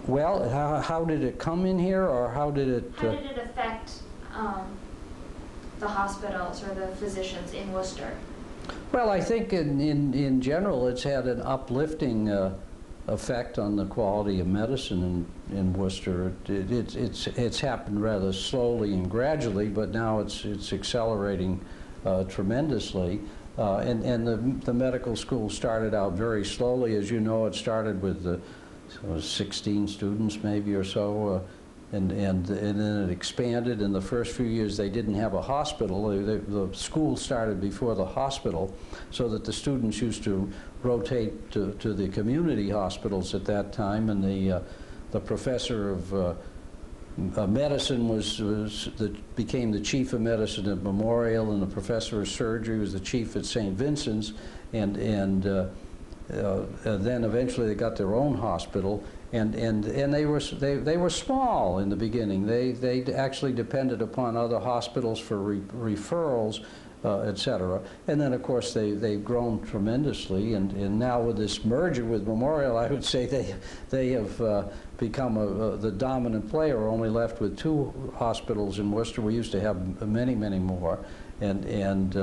Well, how did it come in here, or how did it? How did it affect the hospitals or the physicians in Worcester? Well, I think in general it's had an uplifting effect on the quality of medicine in Worcester. It's happened rather slowly and gradually, but now it's accelerating tremendously. And the medical school started out very slowly. As you know, it started with 16 students maybe or so, and then it expanded. In the first few years they didn't have a hospital. The school started before the hospital, so that the students used to rotate to the community hospitals at that time, and the professor of medicine became the chief of medicine at Memorial, and the professor of surgery was the chief at St. Vincent's, and then eventually they got their own hospital, and they were small in the beginning. They actually depended upon other hospitals for referrals, etc. And then, of course, they've grown tremendously, and now with this merger with Memorial, I would say they have become the dominant player. We're only left with 2 hospitals in Worcester. We used to have many, many more, and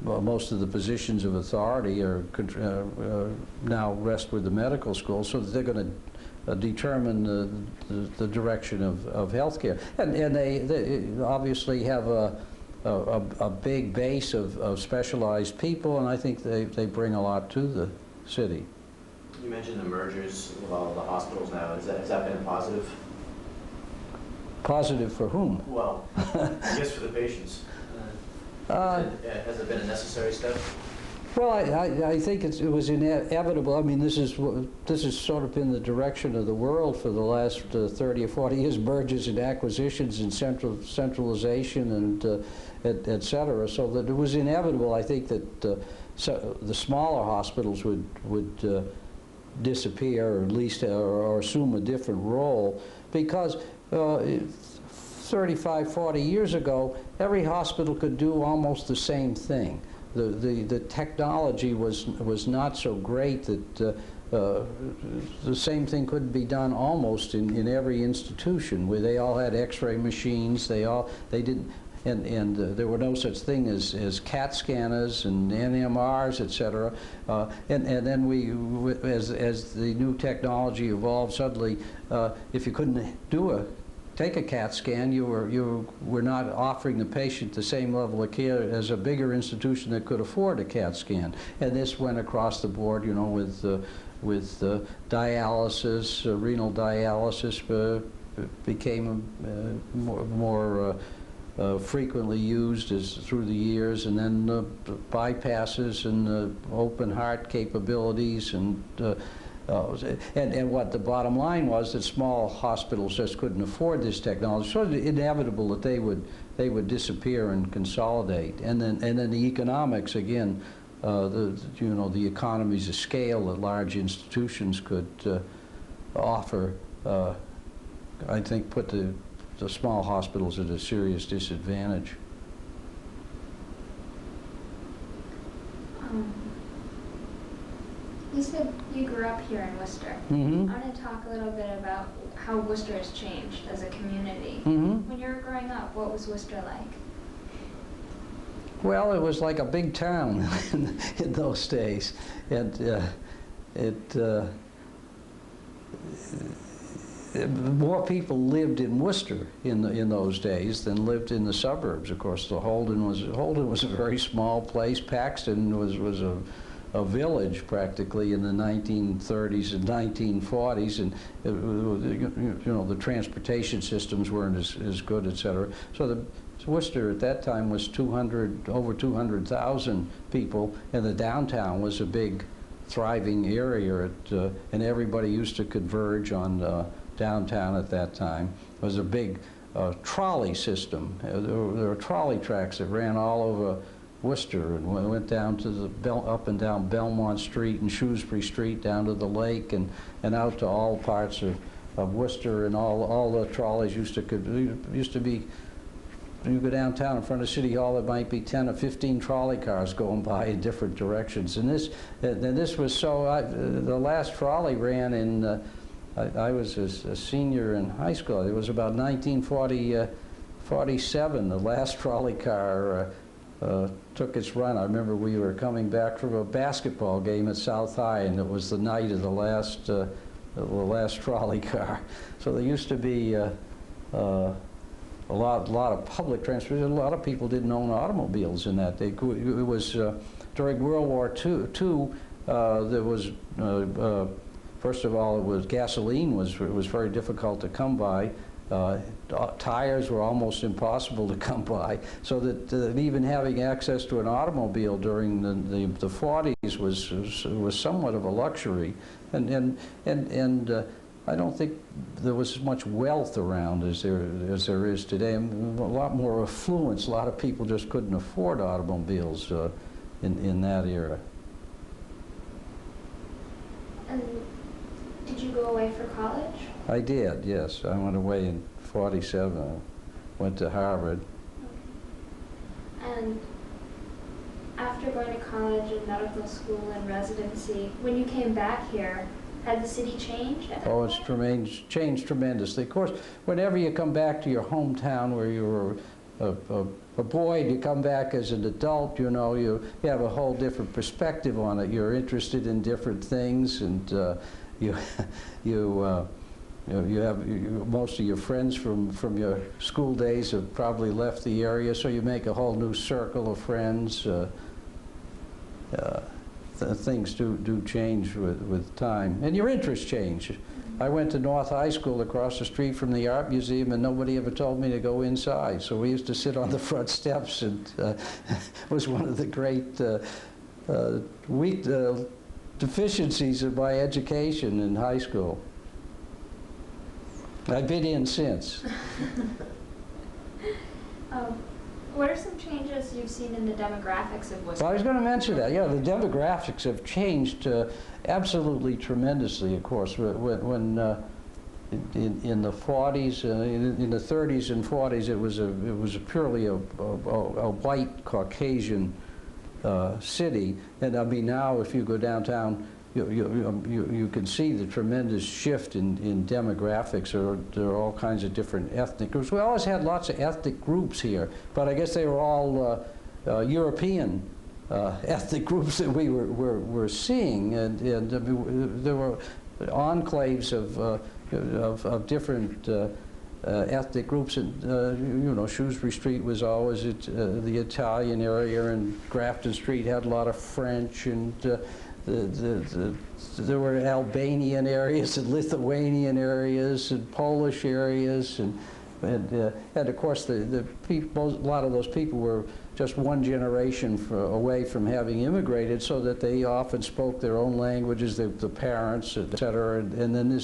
well, most of the positions of authority are now rest with the medical school, so that they're going to determine the direction of healthcare, and they obviously have a big base of specialized people, and I think they bring a lot to the city. You mentioned the mergers with all the hospitals now. Has that been a positive? Positive for whom? Well, I guess for the patients. Has it been a necessary step? Well, I think it was inevitable. I mean, this has sort of been the direction of the world for the last 30 or 40 years, mergers and acquisitions and centralization and et cetera. So that it was inevitable, I think, that the smaller hospitals would disappear, or at least or assume a different role, because 35, 40 years ago, every hospital could do almost the same thing. The technology was not so great that the same thing couldn't be done almost in every institution, where they all had X-ray machines. They didn't, and there were no such thing as CAT scanners and NMRs, etc. And then as the new technology evolved, suddenly, if you couldn't take a CAT scan, you were not offering the patient the same level of care as a bigger institution that could afford a CAT scan. And this went across the board, you know, with dialysis, renal dialysis became more frequently used through the years, and then bypasses and open heart capabilities, and what the bottom line was, that small hospitals just couldn't afford this technology, so it's inevitable that they would disappear and consolidate. And then the economics, again, the economies of scale that large institutions could offer, I think put the small hospitals at a serious disadvantage. You said you grew up here in Worcester. Mm-hmm. I want to talk a little bit about how Worcester has changed as a community. Mm-hmm. When you were growing up, what was Worcester like? Well, it was like a big town in those days, and more people lived in Worcester in those days than lived in the suburbs. Of course, Holden was a very small place. Paxton was a village practically in the 1930s and 1940s, and the transportation systems weren't as good, etc. So Worcester at that time was over 200,000 people, and the downtown was a big, thriving area, and everybody used to converge on downtown at that time. There was a big trolley system. There were trolley tracks that ran all over Worcester, and went down to up and down Belmont Street and Shrewsbury Street, down to the lake, and out to all parts of Worcester, and all the trolleys used to be. You go downtown in front of City Hall, there might be 10 or 15 trolley cars going by in different directions. And this was so. The last trolley ran in. I was a senior in high school. It was about 1947. The last trolley car took its run. I remember we were coming back from a basketball game at South High, and it was the night of the last trolley car. So there used to be a lot of public transportation. A lot of people didn't own automobiles in that day. It was during World War II. There was first of all, gasoline was very difficult to come by. Tires were almost impossible to come by, so that even having access to an automobile during the 40s was somewhat of a luxury, and I don't think there was as much wealth around as there is today. And a lot more affluence. A lot of people just couldn't afford automobiles in that era. And did you go away for college? I did, yes. I went away in '47. I went to Harvard. Okay. And after going to college and medical school and residency, when you came back here, had the city changed at that Oh, it's point? changed tremendously. Of course, whenever you come back to your hometown where you were a boy, you come back as an adult, you know, you have a whole different perspective on it. You're interested in different things, and most of your friends from your school days have probably left the area, so you make a whole new circle of friends. Things do change with time, and your interests change. I went to North High School across the street from the art museum, and nobody ever told me to go inside. So we used to sit on the front steps, and it was one of the great deficiencies of my education in high school. I've been in since. What are some changes you've seen in the demographics of Worcester? Well, I was going to mention that. Yeah, the demographics have changed absolutely tremendously. Of course, when in the 40s, in the 30s and 40s, it was purely a white Caucasian city, and I mean now, if you go downtown, you can see the tremendous shift in demographics. There are all kinds of different ethnic groups. We always had lots of ethnic groups here, but I guess they were all European ethnic groups that we were seeing, and there were enclaves of different ethnic groups. And you know, Shrewsbury Street was always the Italian area, and Grafton Street had a lot of French, and there were Albanian areas and Lithuanian areas and Polish areas, and of course a lot of those people were just one generation away from having immigrated, so that they often spoke their own languages, the parents, etc. And then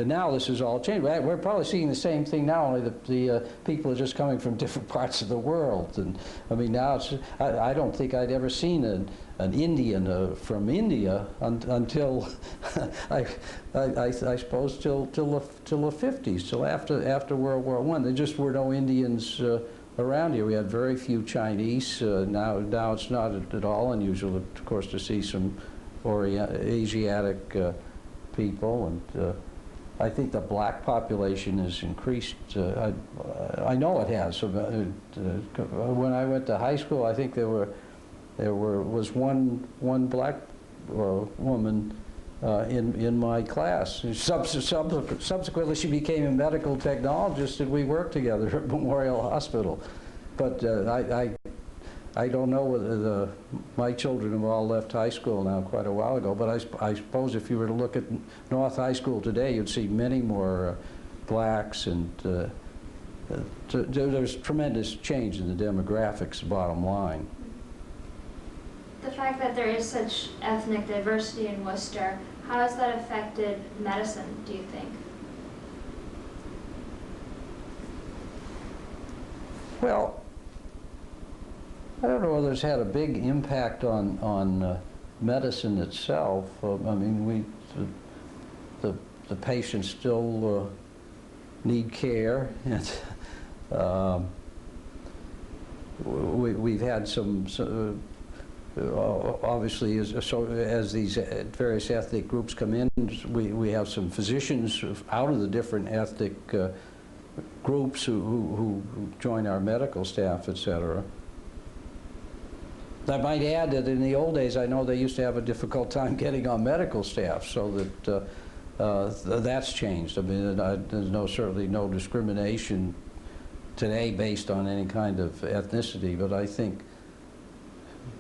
now this has all changed. We're probably seeing the same thing now, only the people are just coming from different parts of the world. And I mean, now I don't think I'd ever seen an Indian from India until I suppose till the 50s, till after World War I. There just were no Indians around here. We had very few Chinese. Now it's not at all unusual, of course, to see some Asiatic people, and I think the black population has increased. I know it has. When I went to high school, I think there was one black woman in my class. Subsequently, she became a medical technologist, and we worked together at Memorial Hospital. But I don't know whether my children have all left high school now quite a while ago, but I suppose if you were to look at North High School today, you'd see many more blacks, and there's tremendous change in the demographics, bottom line. The fact that there is such ethnic diversity in Worcester, how has that affected medicine, do you think? Well, I don't know whether it's had a big impact on medicine itself. I mean, the patients still need care, and we've had some obviously, as these various ethnic groups come in, we have some physicians out of the different ethnic groups who join our medical staff, etc. I might add that in the old days, I know they used to have a difficult time getting on medical staff, so that that's changed. I mean, there's certainly no discrimination today based on any kind of ethnicity, but I think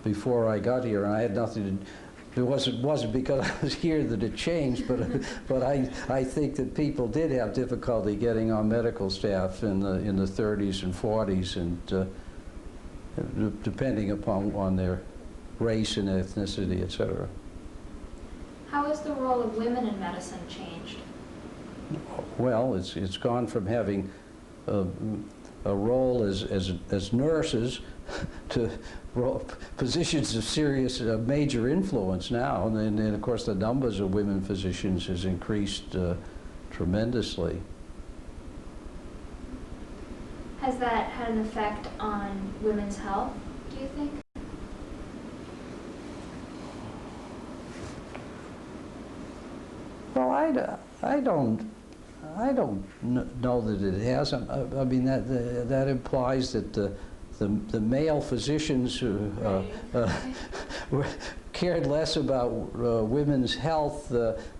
before I got here, and I had nothing to, it wasn't because I was here that it changed, but I think that people did have difficulty getting on medical staff in the 30s and 40s, and depending upon their race and ethnicity, etc. How has the role of women in medicine changed? Well, it's gone from having a role as nurses to positions of serious major influence now, and of course the numbers of women physicians has increased tremendously. Has that had an effect on women's health, do you think? Well, I don't know that it hasn't. I mean, that implies that the male physicians who cared less about women's health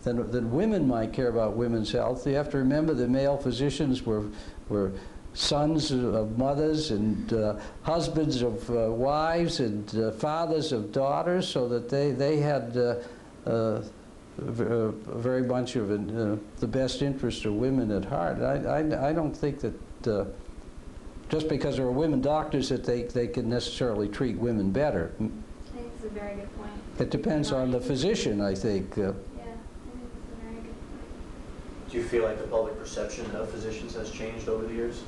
than women might care about women's health. You have to remember the male physicians were sons of mothers and husbands of wives and fathers of daughters, so that they had very much of the best interest of women at heart. I don't think that just because there are women doctors that they can necessarily treat women better. I think it's a very good point. It depends on the physician, I think. Yeah, I think it's a very good point. Do you feel like the public perception of physicians has changed over the years?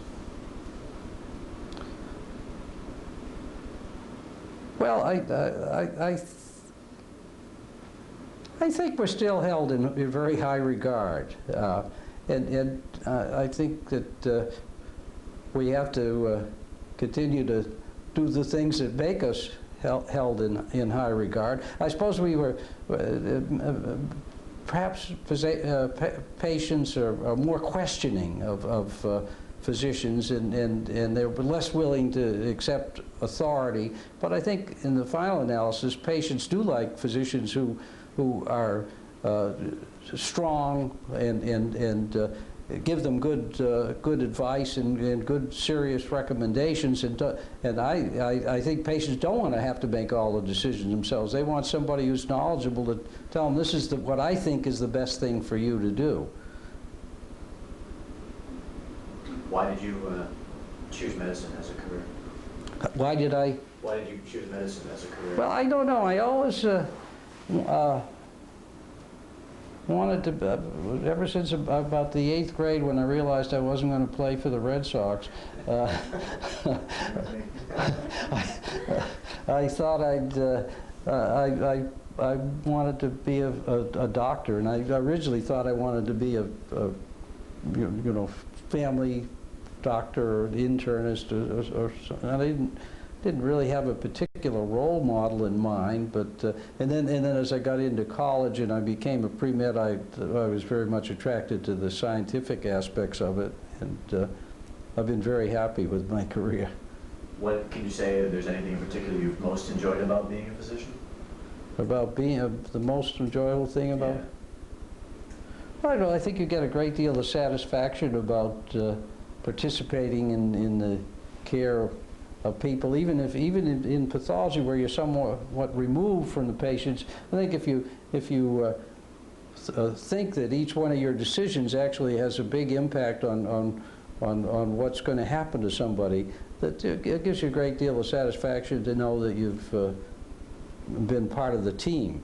Well, I think we're still held in very high regard, and I think that we have to continue to do the things that make us held in high regard. I suppose we were perhaps patients are more questioning of physicians, and they're less willing to accept authority. But I think in the final analysis, patients do like physicians who are strong and give them good advice and good serious recommendations. And I think patients don't want to have to make all the decisions themselves. They want somebody who's knowledgeable to tell them, this is what I think is the best thing for you to do. Why did you choose medicine as a career? Why did you choose medicine as a career? Well, I don't know. I always wanted to, ever since about the 8th grade, when I realized I wasn't going to play for the Red Sox, I thought I wanted to be a doctor, and I originally thought I wanted to be a family doctor or internist or something. I didn't really have a particular role model in mind, but and then as I got into college and I became a pre-med, I was very much attracted to the scientific aspects of it, and I've been very happy with my career. What can you say, if there's anything in particular you've most enjoyed about being a physician? About being the most enjoyable thing about? Yeah. Well, I don't know, I think you get a great deal of satisfaction about participating in the care of people, even in pathology where you're somewhat removed from the patients. I think if you think that each one of your decisions actually has a big impact on what's going to happen to somebody, that it gives you a great deal of satisfaction to know that you've been part of the team.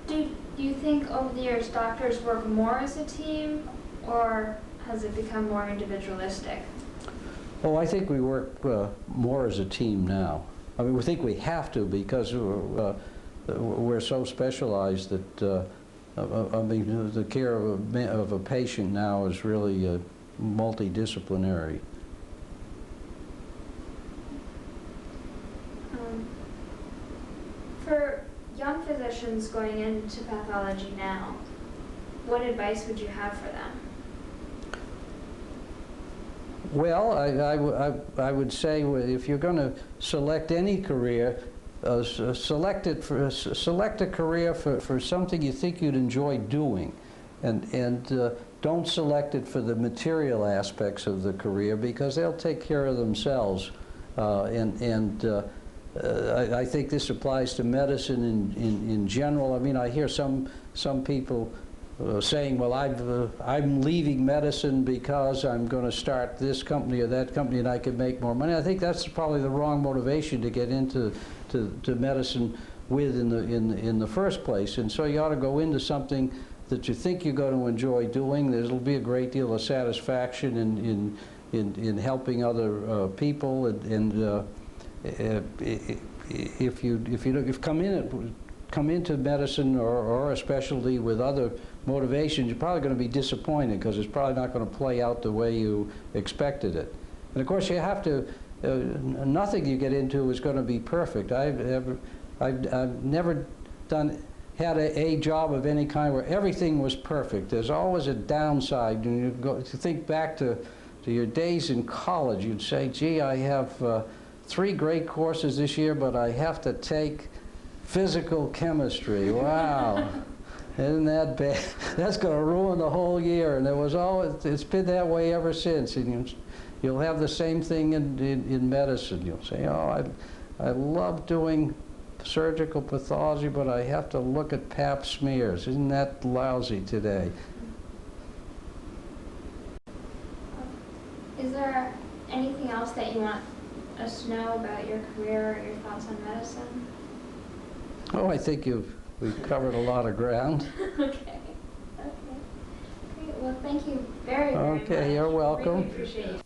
Do you think over the years doctors work more as a team, or has it become more individualistic? Oh, I think we work more as a team now. I mean, we think we have to, because we're so specialized that I mean, the care of a patient now is really multidisciplinary. For young physicians going into pathology now, what advice would you have for them? Well, I would say if you're going to select any career, select a career for something you think you'd enjoy doing, and don't select it for the material aspects of the career, because they'll take care of themselves. I think this applies to medicine in general. I mean, I hear some people saying, well, I'm leaving medicine because I'm going to start this company or that company and I can make more money. I think that's probably the wrong motivation to get into medicine with in the first place. And so you ought to go into something that you think you're going to enjoy doing. There'll be a great deal of satisfaction in helping other people, and if you come into medicine or a specialty with other motivations, you're probably going to be disappointed because it's probably not going to play out the way you expected it. And of course, you have to. Nothing you get into is going to be perfect. I've never had a job of any kind where everything was perfect. There's always a downside. When you think back to your days in college, you'd say, gee, I have 3 great courses this year, but I have to take physical chemistry. Wow. Isn't that bad? That's going to ruin the whole year. And it's been that way ever since. And you'll have the same thing in medicine. You'll say, oh, I love doing surgical pathology, but I have to look at pap smears. Isn't that lousy today? Is there anything else that you want us to know about your career or your thoughts on medicine? Oh, I think we've covered a lot of ground. Okay. Great. Well, thank you very, very much. Okay, you're welcome. Really appreciate you